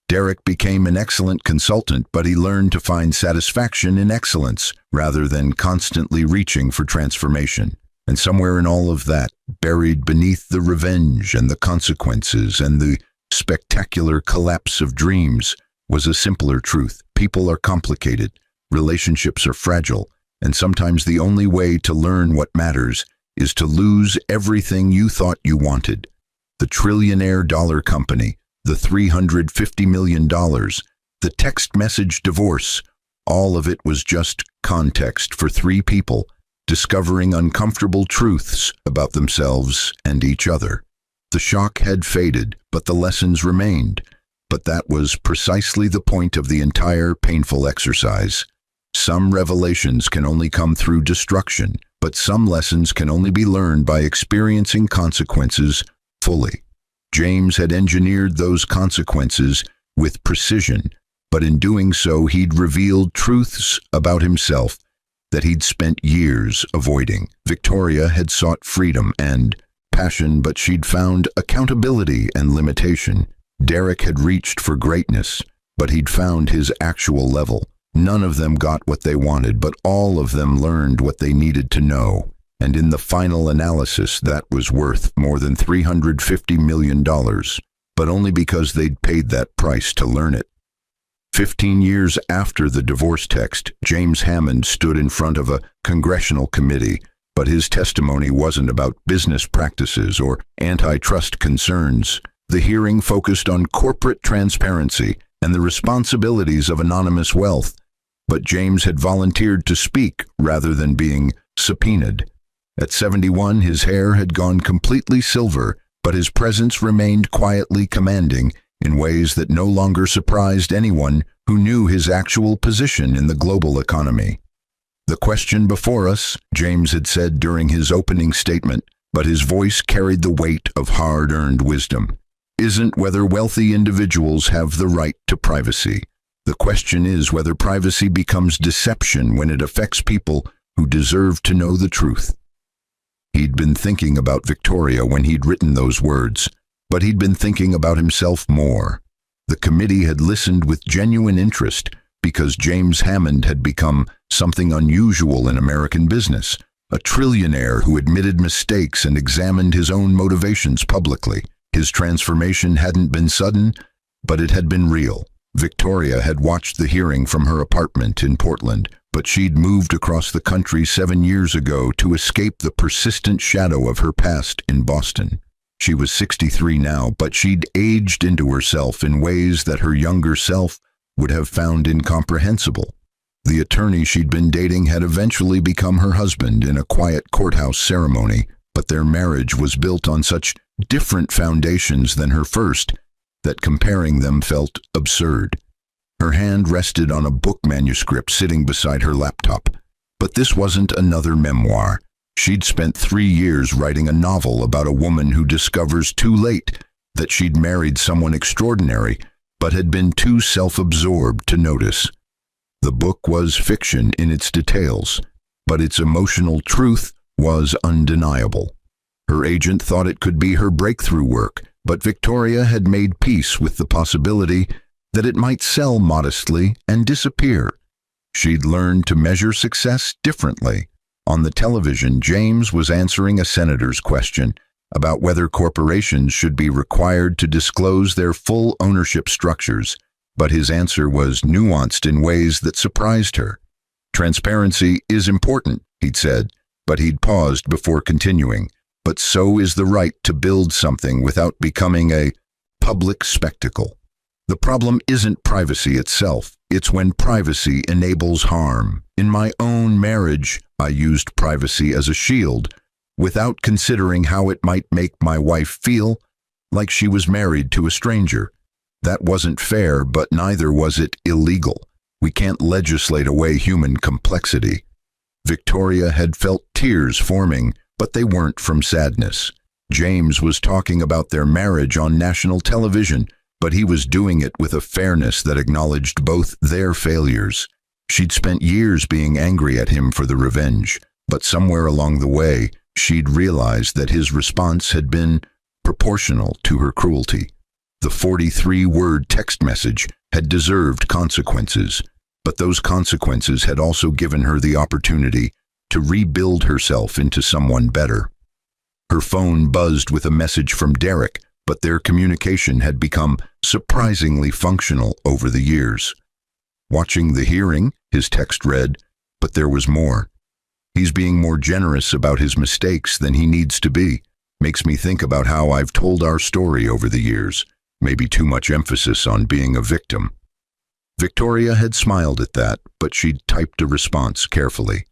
Derek became an excellent consultant, but he learned to find satisfaction in excellence rather than constantly reaching for transformation. And somewhere in all of that, buried beneath the revenge and the consequences and the spectacular collapse of dreams, was a simpler truth. People are complicated, relationships are fragile, and sometimes the only way to learn what matters is to lose everything you thought you wanted. The Trillionaire dollar company, the $350 million, the text message divorce, all of it was just context for three people discovering uncomfortable truths about themselves and each other. The shock had faded, but the lessons remained. But that was precisely the point of the entire painful exercise. Some revelations can only come through destruction, but some lessons can only be learned by experiencing consequences fully. James had engineered those consequences with precision, but in doing so he'd revealed truths about himself that he'd spent years avoiding. Victoria had sought freedom and passion, but she'd found accountability and limitation. Derek had reached for greatness, but he'd found his actual level. None of them got what they wanted, but all of them learned what they needed to know. And in the final analysis, that was worth more than $350 million, but only because they'd paid that price to learn it. 15 years after the divorce text, James Hammond stood in front of a congressional committee, but his testimony wasn't about business practices or antitrust concerns. The hearing focused on corporate transparency and the responsibilities of anonymous wealth, but James had volunteered to speak rather than being subpoenaed. At 71, his hair had gone completely silver, but his presence remained quietly commanding in ways that no longer surprised anyone who knew his actual position in the global economy. "The question before us," James had said during his opening statement, but his voice carried the weight of hard-earned wisdom, "isn't whether wealthy individuals have the right to privacy. The question is whether privacy becomes deception when it affects people who deserve to know the truth." He'd been thinking about Victoria when he'd written those words, but he'd been thinking about himself more. The committee had listened with genuine interest because James Hammond had become something unusual in American business, a trillionaire who admitted mistakes and examined his own motivations publicly. His transformation hadn't been sudden, but it had been real. Victoria had watched the hearing from her apartment in Portland, but she'd moved across the country 7 years ago to escape the persistent shadow of her past in Boston. She was 63 now, but she'd aged into herself in ways that her younger self would have found incomprehensible. The attorney she'd been dating had eventually become her husband in a quiet courthouse ceremony, but their marriage was built on such different foundations than her first that comparing them felt absurd. Her hand rested on a book manuscript sitting beside her laptop. But this wasn't another memoir. She'd spent 3 years writing a novel about a woman who discovers too late that she'd married someone extraordinary, but had been too self-absorbed to notice. The book was fiction in its details, but its emotional truth was undeniable. Her agent thought it could be her breakthrough work, but Victoria had made peace with the possibility that it might sell modestly and disappear. She'd learned to measure success differently. On the television, James was answering a senator's question about whether corporations should be required to disclose their full ownership structures, but his answer was nuanced in ways that surprised her. Transparency is important, he'd said, but he'd paused before continuing. But so is the right to build something without becoming a public spectacle. The problem isn't privacy itself, it's when privacy enables harm. In my own marriage, I used privacy as a shield, without considering how it might make my wife feel like she was married to a stranger. That wasn't fair, but neither was it illegal. We can't legislate away human complexity. Victoria had felt tears forming, but they weren't from sadness. James was talking about their marriage on national television, but he was doing it with a fairness that acknowledged both their failures. She'd spent years being angry at him for the revenge, but somewhere along the way, she'd realized that his response had been proportional to her cruelty. The 43-word text message had deserved consequences, but those consequences had also given her the opportunity to rebuild herself into someone better. Her phone buzzed with a message from Derek, but their communication had become surprisingly functional over the years. Watching the hearing, his text read, "But there was more. He's being more generous about his mistakes than he needs to be. Makes me think about how I've told our story over the years. Maybe too much emphasis on being a victim." Victoria had smiled at that, but she'd typed a response carefully.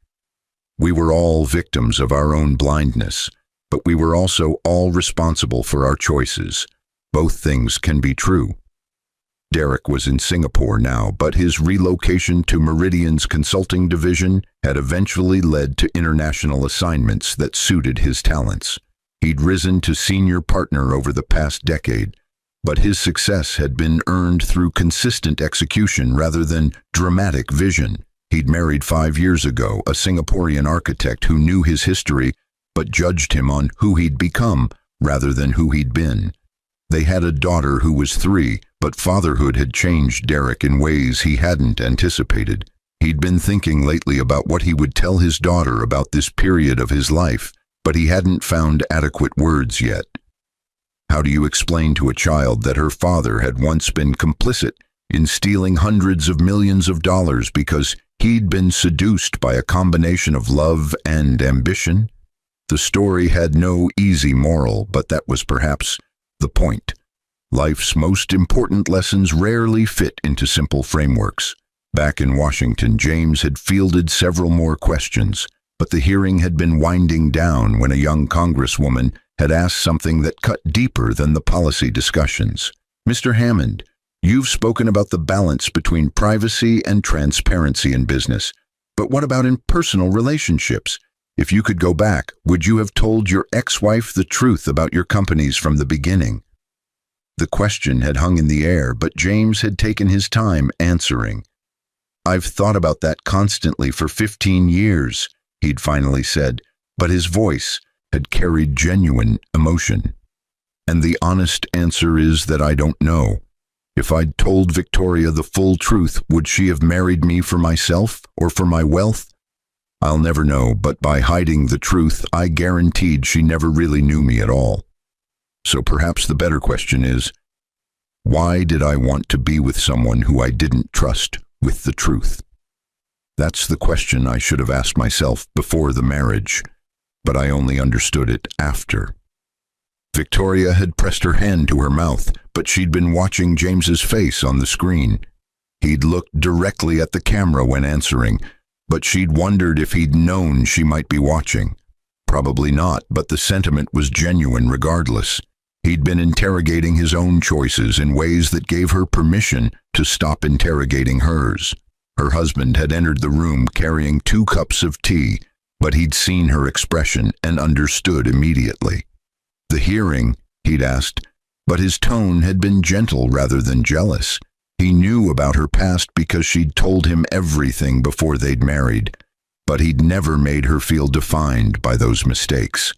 "We were all victims of our own blindness, but we were also all responsible for our choices. Both things can be true." Derek was in Singapore now, but his relocation to Meridian's consulting division had eventually led to international assignments that suited his talents. He'd risen to senior partner over the past decade, but his success had been earned through consistent execution rather than dramatic vision. He'd married 5 years ago a Singaporean architect who knew his history but judged him on who he'd become rather than who he'd been. They had a daughter who was 3, but fatherhood had changed Derek in ways he hadn't anticipated. He'd been thinking lately about what he would tell his daughter about this period of his life, but he hadn't found adequate words yet. How do you explain to a child that her father had once been complicit in stealing hundreds of millions of dollars because he'd been seduced by a combination of love and ambition? The story had no easy moral, but that was perhaps the point. Life's most important lessons rarely fit into simple frameworks. Back in Washington, James had fielded several more questions, but the hearing had been winding down when a young congresswoman had asked something that cut deeper than the policy discussions. "Mr. Hammond, you've spoken about the balance between privacy and transparency in business, but what about in personal relationships? If you could go back, would you have told your ex-wife the truth about your companies from the beginning?" The question had hung in the air, but James had taken his time answering. "I've thought about that constantly for 15 years, he'd finally said, but his voice had carried genuine emotion. "And the honest answer is that I don't know. If I'd told Victoria the full truth, would she have married me for myself or for my wealth? I'll never know, but by hiding the truth, I guaranteed she never really knew me at all. So perhaps the better question is, why did I want to be with someone who I didn't trust with the truth? That's the question I should have asked myself before the marriage, but I only understood it after. Victoria had pressed her hand to her mouth, but she'd been watching James's face on the screen. He'd looked directly at the camera when answering, but she'd wondered if he'd known she might be watching. Probably not, but the sentiment was genuine regardless. He'd been interrogating his own choices in ways that gave her permission to stop interrogating hers. Her husband had entered the room carrying 2 cups of tea, but he'd seen her expression and understood immediately. The hearing, he'd asked, but his tone had been gentle rather than jealous. He knew about her past because she'd told him everything before they'd married, but he'd never made her feel defined by those mistakes.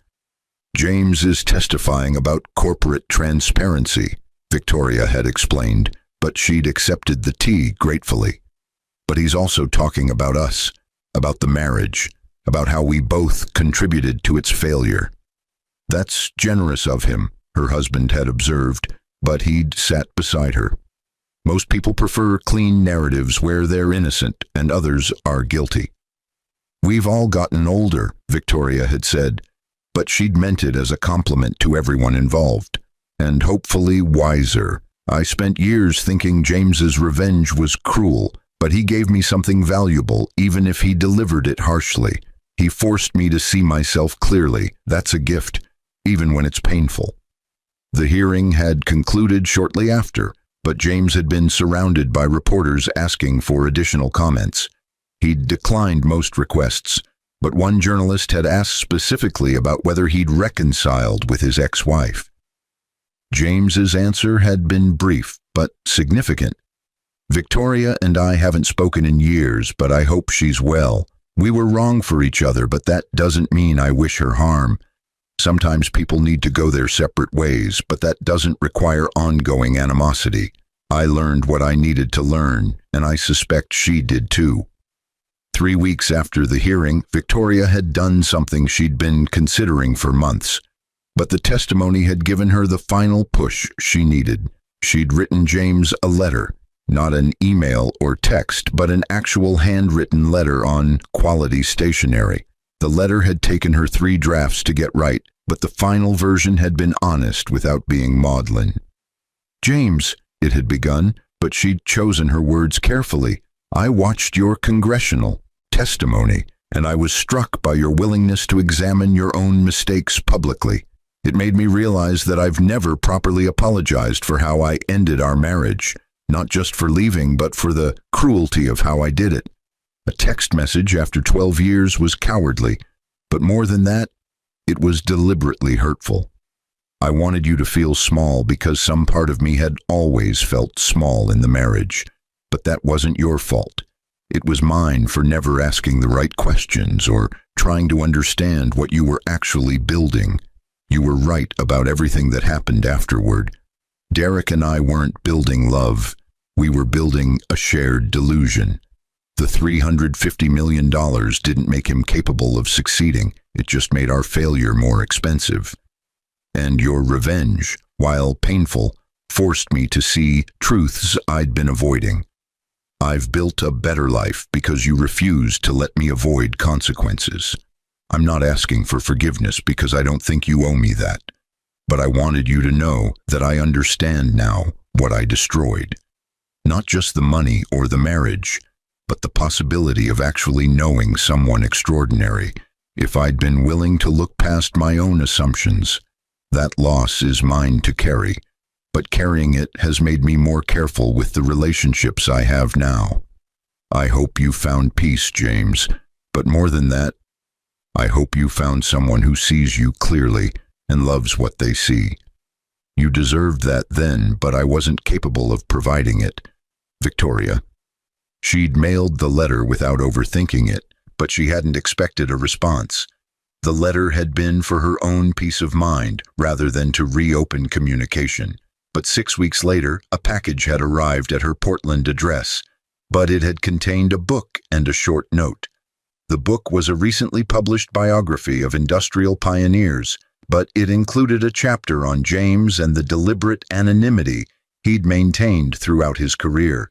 James is testifying about corporate transparency, Victoria had explained, but she'd accepted the tea gratefully. But he's also talking about us, about the marriage, about how we both contributed to its failure. That's generous of him, her husband had observed, but he'd sat beside her. Most people prefer clean narratives where they're innocent and others are guilty. We've all gotten older, Victoria had said, but she'd meant it as a compliment to everyone involved, and hopefully wiser. I spent years thinking James's revenge was cruel, but he gave me something valuable, even if he delivered it harshly. He forced me to see myself clearly. That's a gift, even when it's painful. The hearing had concluded shortly after, but James had been surrounded by reporters asking for additional comments. He'd declined most requests, but one journalist had asked specifically about whether he'd reconciled with his ex-wife. James's answer had been brief, but significant. Victoria and I haven't spoken in years, but I hope she's well. We were wrong for each other, but that doesn't mean I wish her harm. Sometimes people need to go their separate ways, but that doesn't require ongoing animosity. I learned what I needed to learn, and I suspect she did too. 3 weeks after the hearing, Victoria had done something she'd been considering for months, but the testimony had given her the final push she needed. She'd written James a letter, not an email or text, but an actual handwritten letter on quality stationery. The letter had taken her 3 drafts to get right, but the final version had been honest without being maudlin. James, it had begun, but she'd chosen her words carefully. I watched your congressional testimony, and I was struck by your willingness to examine your own mistakes publicly. It made me realize that I've never properly apologized for how I ended our marriage, not just for leaving, but for the cruelty of how I did it. A text message after 12 years was cowardly, but more than that, it was deliberately hurtful. I wanted you to feel small because some part of me had always felt small in the marriage, but that wasn't your fault. It was mine for never asking the right questions or trying to understand what you were actually building. You were right about everything that happened afterward. Derek and I weren't building love. We were building a shared delusion. The $350 million didn't make him capable of succeeding. It just made our failure more expensive. And your revenge, while painful, forced me to see truths I'd been avoiding. I've built a better life because you refused to let me avoid consequences. I'm not asking for forgiveness because I don't think you owe me that. But I wanted you to know that I understand now what I destroyed. Not just the money or the marriage, but the possibility of actually knowing someone extraordinary. If I'd been willing to look past my own assumptions, that loss is mine to carry. But carrying it has made me more careful with the relationships I have now. I hope you found peace, James, but more than that, I hope you found someone who sees you clearly and loves what they see. You deserved that then, but I wasn't capable of providing it. Victoria. She'd mailed the letter without overthinking it, but she hadn't expected a response. The letter had been for her own peace of mind rather than to reopen communication. But 6 weeks later, a package had arrived at her Portland address, but it had contained a book and a short note. The book was a recently published biography of industrial pioneers, but it included a chapter on James and the deliberate anonymity he'd maintained throughout his career.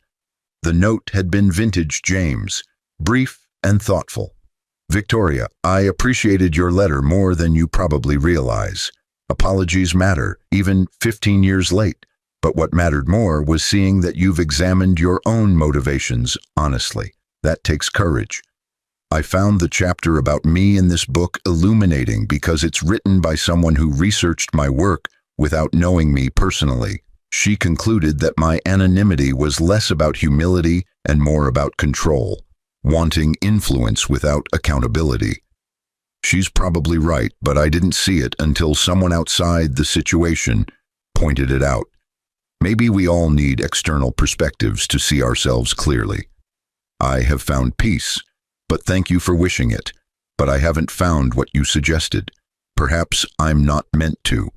The note had been vintage James, brief and thoughtful. "Victoria, I appreciated your letter more than you probably realize. Apologies matter, even 15 years late. But what mattered more was seeing that you've examined your own motivations honestly. That takes courage. I found the chapter about me in this book illuminating because it's written by someone who researched my work without knowing me personally. She concluded that my anonymity was less about humility and more about control, wanting influence without accountability. She's probably right, but I didn't see it until someone outside the situation pointed it out. Maybe we all need external perspectives to see ourselves clearly. I have found peace, but thank you for wishing it. But I haven't found what you suggested. Perhaps I'm not meant to.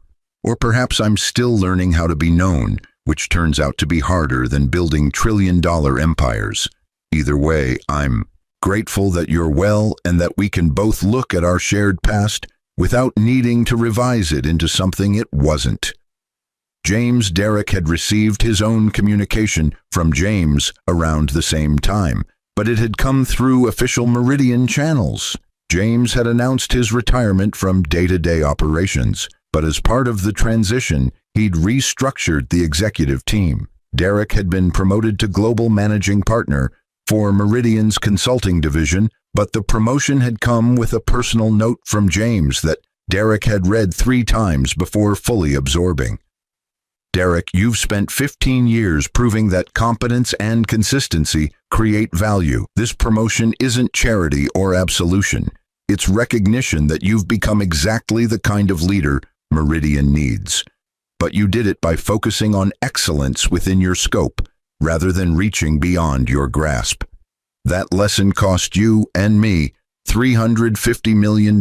Or perhaps I'm still learning how to be known, which turns out to be harder than building trillion-dollar empires. Either way, I'm grateful that you're well and that we can both look at our shared past without needing to revise it into something it wasn't." James Derrick had received his own communication from James around the same time, but it had come through official Meridian channels. James had announced his retirement from day-to-day operations, but as part of the transition, he'd restructured the executive team. Derrick had been promoted to global managing partner for Meridian's consulting division, but the promotion had come with a personal note from James that Derrick had read 3 times before fully absorbing. "Derrick, you've spent 15 years proving that competence and consistency create value. This promotion isn't charity or absolution. It's recognition that you've become exactly the kind of leader Meridian needs. But you did it by focusing on excellence within your scope, rather than reaching beyond your grasp. That lesson cost you and me $350 million,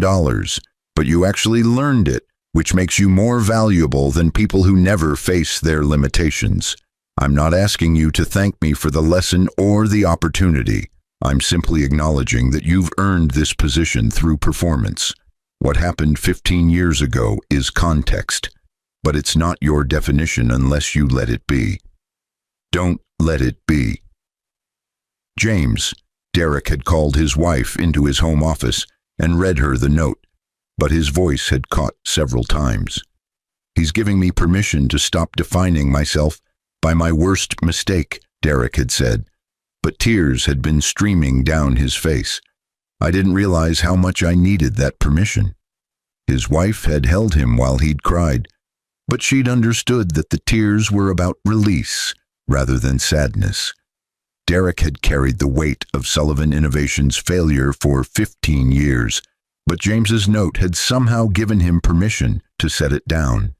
but you actually learned it, which makes you more valuable than people who never face their limitations. I'm not asking you to thank me for the lesson or the opportunity. I'm simply acknowledging that you've earned this position through performance. What happened 15 years ago is context, but it's not your definition unless you let it be. Don't let it be." James, Derrick had called his wife into his home office and read her the note, but his voice had caught several times. "He's giving me permission to stop defining myself by my worst mistake," Derrick had said, but tears had been streaming down his face. I didn't realize how much I needed that permission. His wife had held him while he'd cried, but she'd understood that the tears were about release rather than sadness. Derrick had carried the weight of Sullivan Innovations' failure for 15 years, but James's note had somehow given him permission to set it down.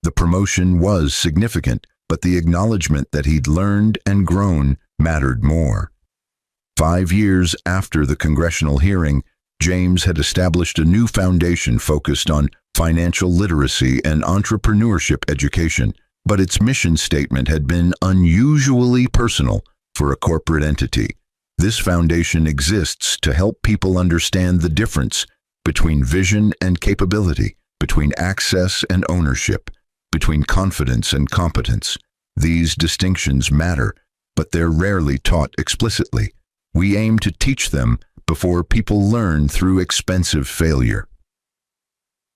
The promotion was significant, but the acknowledgement that he'd learned and grown mattered more. 5 years after the congressional hearing, James had established a new foundation focused on financial literacy and entrepreneurship education, but its mission statement had been unusually personal for a corporate entity. This foundation exists to help people understand the difference between vision and capability, between access and ownership, between confidence and competence. These distinctions matter, but they're rarely taught explicitly. We aim to teach them before people learn through expensive failure.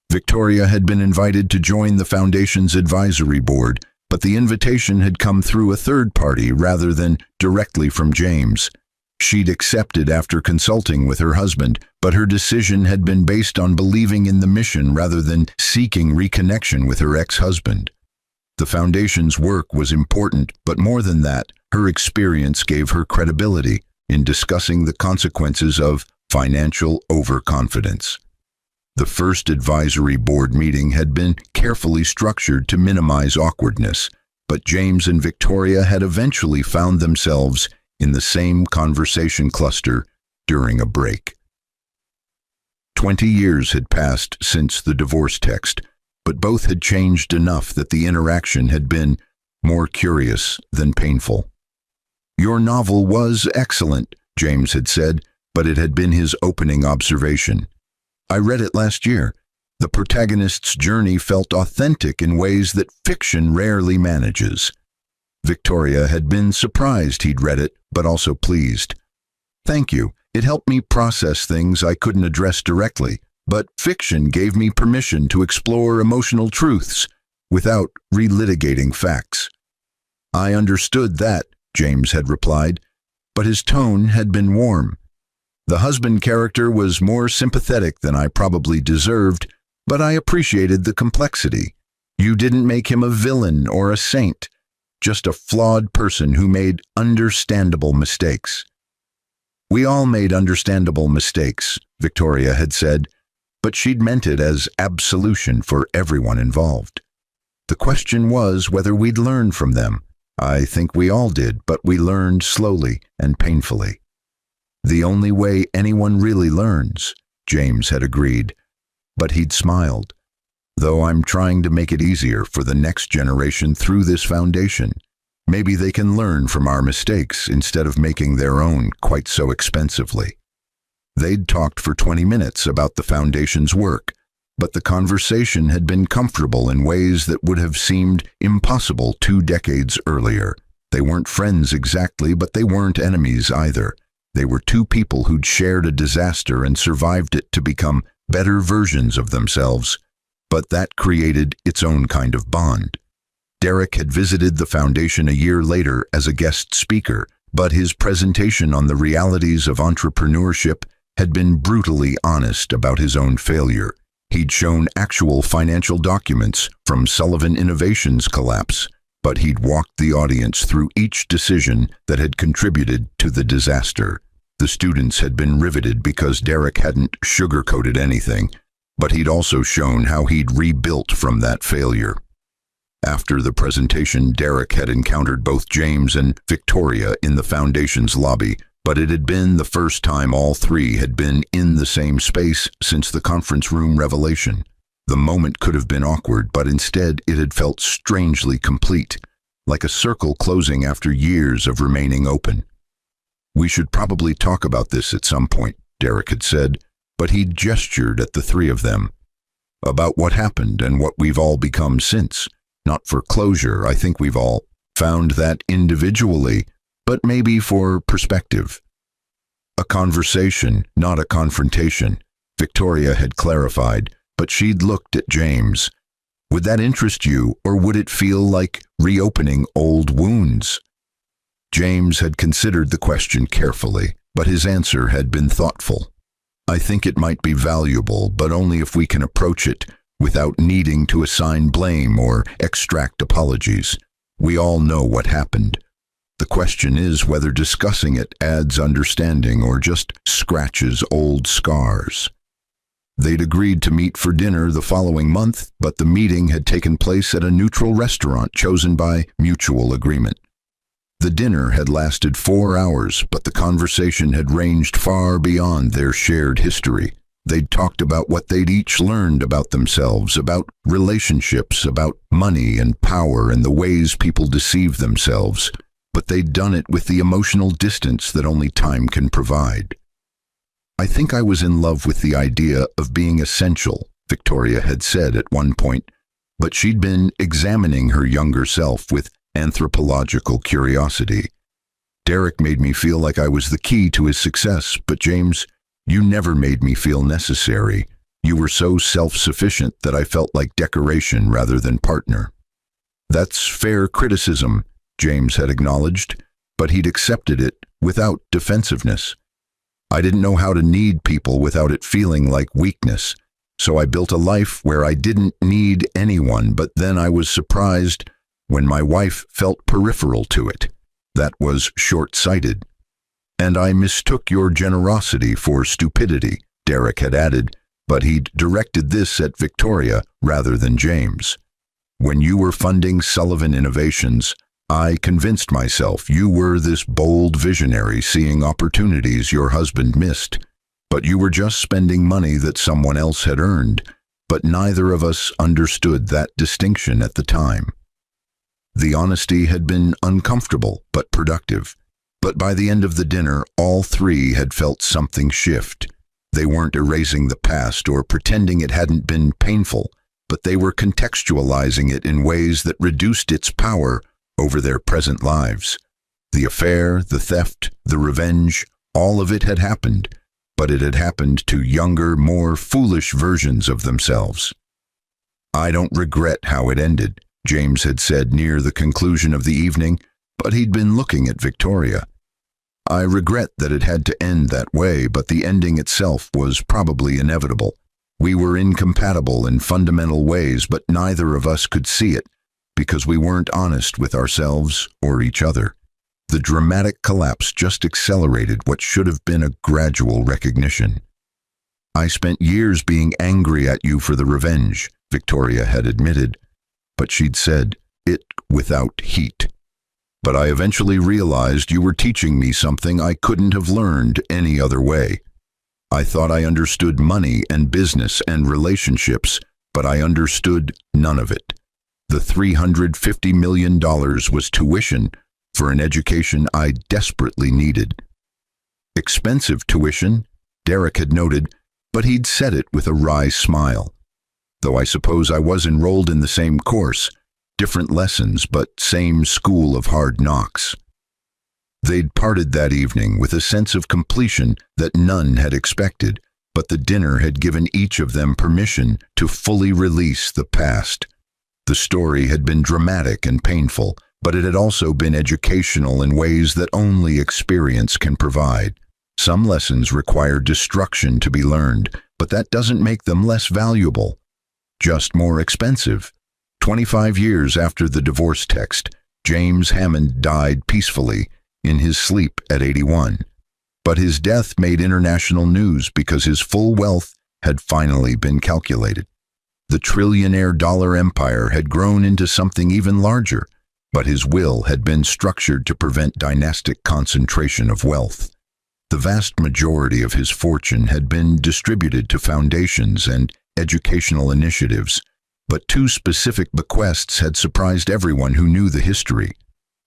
Victoria had been invited to join the Foundation's advisory board, but the invitation had come through a third party rather than directly from James. She'd accepted after consulting with her husband, but her decision had been based on believing in the mission rather than seeking reconnection with her ex-husband. The Foundation's work was important, but more than that, her experience gave her credibility in discussing the consequences of financial overconfidence. The first advisory board meeting had been carefully structured to minimize awkwardness, but James and Victoria had eventually found themselves in the same conversation cluster during a break. 20 years had passed since the divorce text, but both had changed enough that the interaction had been more curious than painful. "Your novel was excellent," James had said, but it had been his opening observation. "I read it last year. The protagonist's journey felt authentic in ways that fiction rarely manages." Victoria had been surprised he'd read it, but also pleased. "Thank you. It helped me process things I couldn't address directly, but fiction gave me permission to explore emotional truths without relitigating facts." "I understood that," James had replied, but his tone had been warm. "The husband character was more sympathetic than I probably deserved, but I appreciated the complexity. You didn't make him a villain or a saint, just a flawed person who made understandable mistakes." "We all made understandable mistakes," Victoria had said, but she'd meant it as absolution for everyone involved. The question was whether we'd learn from them. I think we all did, but we learned slowly and painfully. "The only way anyone really learns," James had agreed, but he'd smiled. "Though I'm trying to make it easier for the next generation through this foundation. Maybe they can learn from our mistakes instead of making their own quite so expensively." They'd talked for 20 minutes about the foundation's work, but the conversation had been comfortable in ways that would have seemed impossible 2 decades earlier. They weren't friends exactly, but they weren't enemies either. They were two people who'd shared a disaster and survived it to become better versions of themselves, but that created its own kind of bond. Derek had visited the foundation a year later as a guest speaker, but his presentation on the realities of entrepreneurship had been brutally honest about his own failure. He'd shown actual financial documents from Sullivan Innovations' collapse, but he'd walked the audience through each decision that had contributed to the disaster. The students had been riveted because Derek hadn't sugarcoated anything, but he'd also shown how he'd rebuilt from that failure. After the presentation, Derek had encountered both James and Victoria in the foundation's lobby, but it had been the first time all three had been in the same space since the conference room revelation. The moment could have been awkward, but instead it had felt strangely complete, like a circle closing after years of remaining open. "We should probably talk about this at some point," Derek had said, but he'd gestured at the three of them. "About what happened and what we've all become since. Not for closure, I think we've all found that individually, but maybe for perspective." "A conversation, not a confrontation," Victoria had clarified, but she'd looked at James. "Would that interest you, or would it feel like reopening old wounds?" James had considered the question carefully, but his answer had been thoughtful. "I think it might be valuable, but only if we can approach it without needing to assign blame or extract apologies. We all know what happened. The question is whether discussing it adds understanding or just scratches old scars." They'd agreed to meet for dinner the following month, but the meeting had taken place at a neutral restaurant chosen by mutual agreement. The dinner had lasted 4 hours, but the conversation had ranged far beyond their shared history. They'd talked about what they'd each learned about themselves, about relationships, about money and power and the ways people deceive themselves, but they'd done it with the emotional distance that only time can provide. "I think I was in love with the idea of being essential," Victoria had said at one point, but she'd been examining her younger self with anthropological curiosity. "Derek made me feel like I was the key to his success, but James, you never made me feel necessary. You were so self-sufficient that I felt like decoration rather than partner." "That's fair criticism," James had acknowledged, but he'd accepted it without defensiveness. "I didn't know how to need people without it feeling like weakness, so I built a life where I didn't need anyone, but then I was surprised when my wife felt peripheral to it. That was short-sighted. And I mistook your generosity for stupidity," Derek had added, but he'd directed this at Victoria rather than James. "When you were funding Sullivan Innovations, I convinced myself you were this bold visionary seeing opportunities your husband missed, but you were just spending money that someone else had earned, but neither of us understood that distinction at the time." The honesty had been uncomfortable but productive. But by the end of the dinner, all three had felt something shift. They weren't erasing the past or pretending it hadn't been painful, but they were contextualizing it in ways that reduced its power over their present lives. The affair, the theft, the revenge, all of it had happened, but it had happened to younger, more foolish versions of themselves. "I don't regret how it ended," James had said near the conclusion of the evening, but he'd been looking at Victoria. "I regret that it had to end that way, but the ending itself was probably inevitable. We were incompatible in fundamental ways, but neither of us could see it, because we weren't honest with ourselves or each other. The dramatic collapse just accelerated what should have been a gradual recognition. I spent years being angry at you for the revenge," Victoria had admitted, but she'd said it without heat. "But I eventually realized you were teaching me something I couldn't have learned any other way. I thought I understood money and business and relationships, but I understood none of it. The $350 million was tuition for an education I desperately needed." Expensive tuition, Derek had noted, but he'd said it with a wry smile. "Though I suppose I was enrolled in the same course, different lessons, but same school of hard knocks." They'd parted that evening with a sense of completion that none had expected, but the dinner had given each of them permission to fully release the past. The story had been dramatic and painful, but it had also been educational in ways that only experience can provide. Some lessons require destruction to be learned, but that doesn't make them less valuable, just more expensive. 25 years after the divorce text, James Hammond died peacefully in his sleep at 81. But his death made international news because his full wealth had finally been calculated. The trillionaire dollar empire had grown into something even larger, but his will had been structured to prevent dynastic concentration of wealth. The vast majority of his fortune had been distributed to foundations and educational initiatives, but two specific bequests had surprised everyone who knew the history.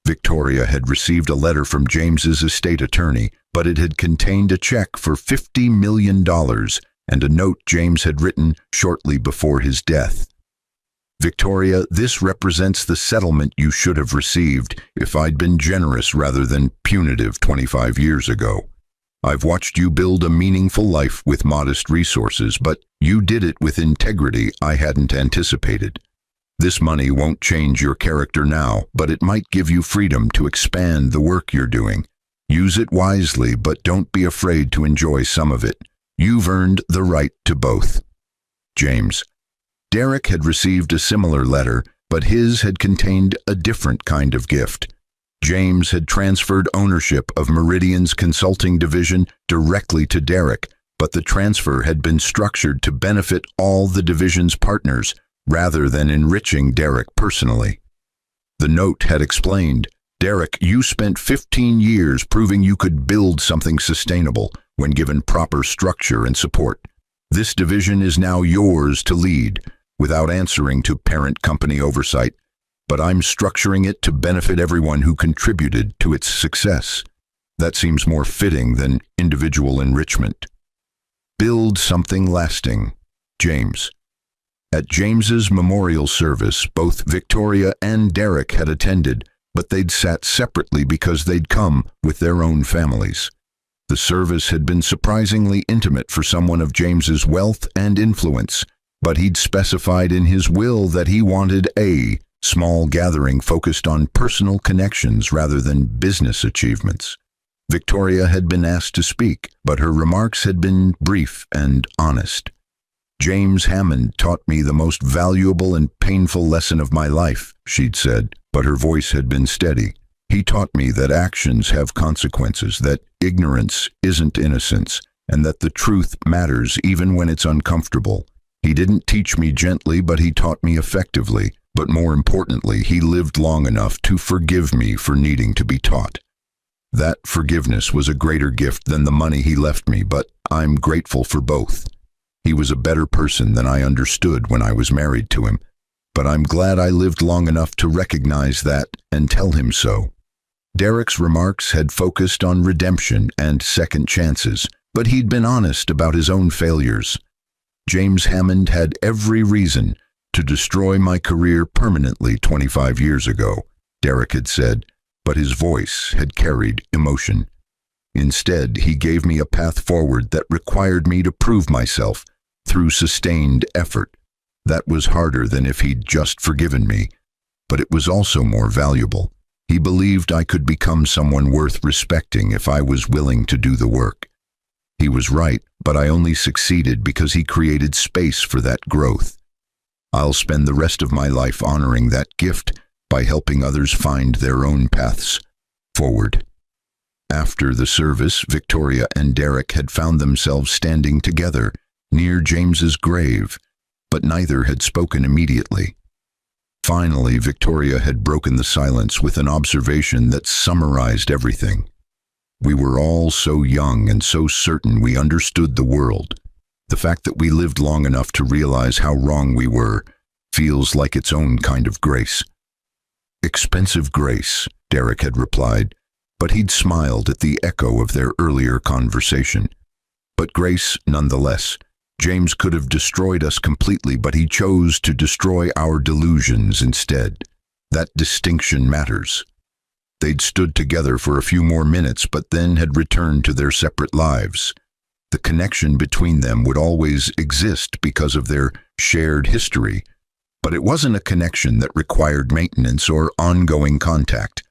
Victoria had received a letter from James's estate attorney, but it had contained a check for $50 million and a note James had written shortly before his death. "Victoria, this represents the settlement you should have received if I'd been generous rather than punitive 25 years ago. I've watched you build a meaningful life with modest resources, but you did it with integrity I hadn't anticipated. This money won't change your character now, but it might give you freedom to expand the work you're doing. Use it wisely, but don't be afraid to enjoy some of it. You've earned the right to both. James." Derek had received a similar letter, but his had contained a different kind of gift. James had transferred ownership of Meridian's consulting division directly to Derek, but the transfer had been structured to benefit all the division's partners rather than enriching Derek personally. The note had explained, "Derek, you spent 15 years proving you could build something sustainable when given proper structure and support. This division is now yours to lead, without answering to parent company oversight, but I'm structuring it to benefit everyone who contributed to its success. That seems more fitting than individual enrichment. Build something lasting. James." At James's memorial service, both Victoria and Derek had attended, but they'd sat separately because they'd come with their own families. The service had been surprisingly intimate for someone of James's wealth and influence, but he'd specified in his will that he wanted a small gathering focused on personal connections rather than business achievements. Victoria had been asked to speak, but her remarks had been brief and honest. "James Hammond taught me the most valuable and painful lesson of my life," she'd said, but her voice had been steady. "He taught me that actions have consequences, that ignorance isn't innocence, and that the truth matters even when it's uncomfortable. He didn't teach me gently, but he taught me effectively. But more importantly, he lived long enough to forgive me for needing to be taught. That forgiveness was a greater gift than the money he left me, but I'm grateful for both. He was a better person than I understood when I was married to him. but I'm glad I lived long enough to recognize that and tell him so. Derek's remarks had focused on redemption and second chances, but he'd been honest about his own failures. James Hammond had every reason to destroy my career permanently 25 years ago, Derek had said, but his voice had carried emotion. Instead, he gave me a path forward that required me to prove myself through sustained effort. That was harder than if he'd just forgiven me, but it was also more valuable. He believed I could become someone worth respecting if I was willing to do the work. He was right, but I only succeeded because he created space for that growth. I'll spend the rest of my life honoring that gift by helping others find their own paths forward. After the service, Victoria and Derek had found themselves standing together near James's grave, but neither had spoken immediately. Finally, Victoria had broken the silence with an observation that summarized everything. We were all so young and so certain we understood the world. The fact that we lived long enough to realize how wrong we were feels like its own kind of grace. Expensive grace, Derek had replied, but he'd smiled at the echo of their earlier conversation. But grace nonetheless. James could have destroyed us completely, but he chose to destroy our delusions instead. That distinction matters. They'd stood together for a few more minutes, but then had returned to their separate lives. The connection between them would always exist because of their shared history, but it wasn't a connection that required maintenance or ongoing contact.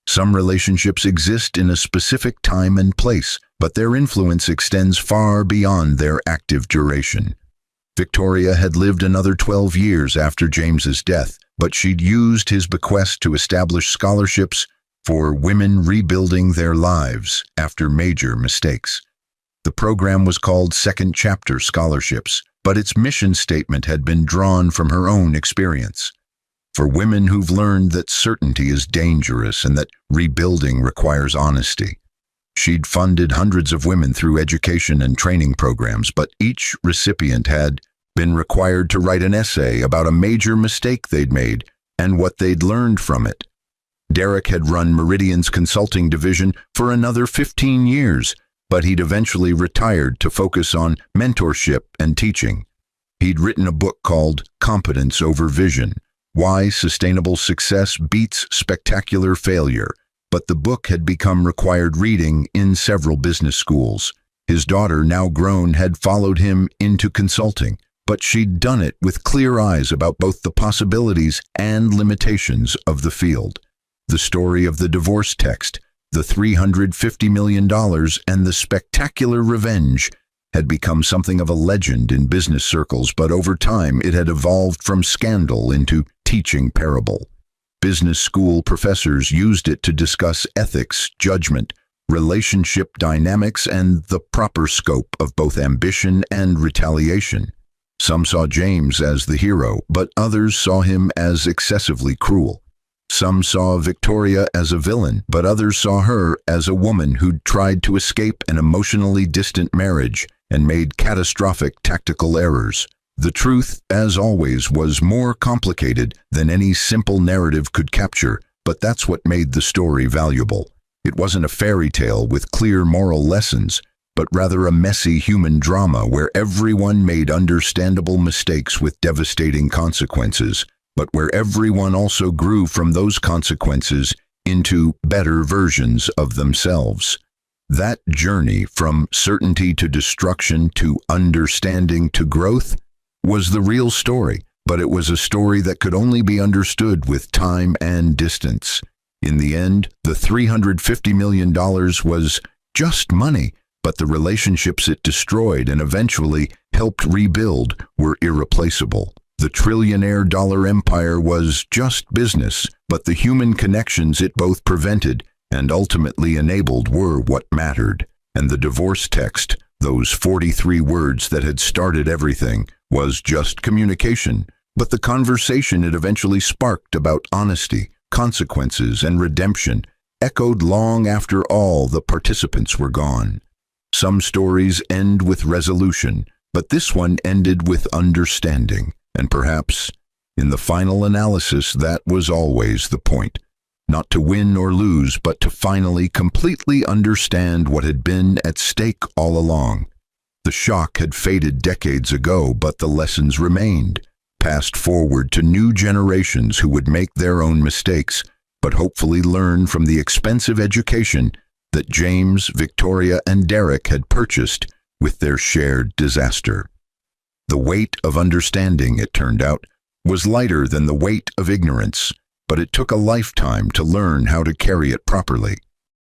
Some relationships exist in a specific time and place, but their influence extends far beyond their active duration. Victoria had lived another 12 years after James's death, but she'd used his bequest to establish scholarships for women rebuilding their lives after major mistakes. The program was called Second Chapter Scholarships, but its mission statement had been drawn from her own experience. For women who've learned that certainty is dangerous and that rebuilding requires honesty. She'd funded hundreds of women through education and training programs, but each recipient had been required to write an essay about a major mistake they'd made and what they'd learned from it. Derek had run Meridian's consulting division for another 15 years, but he'd eventually retired to focus on mentorship and teaching. He'd written a book called Competence Over Vision, Why Sustainable Success Beats Spectacular Failure, but the book had become required reading in several business schools. His daughter, now grown, had followed him into consulting, but she'd done it with clear eyes about both the possibilities and limitations of the field. The story of the divorce text, the $350 million, and the spectacular revenge had become something of a legend in business circles, but over time it had evolved from scandal into teaching parable. Business school professors used it to discuss ethics, judgment, relationship dynamics, and the proper scope of both ambition and retaliation. Some saw James as the hero, but others saw him as excessively cruel. Some saw Victoria as a villain, but others saw her as a woman who'd tried to escape an emotionally distant marriage and made catastrophic tactical errors. The truth, as always, was more complicated than any simple narrative could capture, but that's what made the story valuable. It wasn't a fairy tale with clear moral lessons, but rather a messy human drama where everyone made understandable mistakes with devastating consequences, but where everyone also grew from those consequences into better versions of themselves. That journey from certainty to destruction to understanding to growth was the real story, but it was a story that could only be understood with time and distance. In the end, the $350 million was just money, but the relationships it destroyed and eventually helped rebuild were irreplaceable. The trillionaire dollar empire was just business, but the human connections it both prevented and ultimately enabled were what mattered. And the divorce text, those 43 words that had started everything, was just communication, but the conversation it eventually sparked about honesty, consequences, and redemption echoed long after all the participants were gone. Some stories end with resolution, but this one ended with understanding. And perhaps In the final analysis, that was always the point. Not to win or lose, but to finally completely understand what had been at stake all along. The shock had faded decades ago, but the lessons remained, passed forward to new generations who would make their own mistakes, but hopefully learn from the expensive education that James, Victoria, and Derek had purchased with their shared disaster. The weight of understanding, it turned out, was lighter than the weight of ignorance, but it took a lifetime to learn how to carry it properly.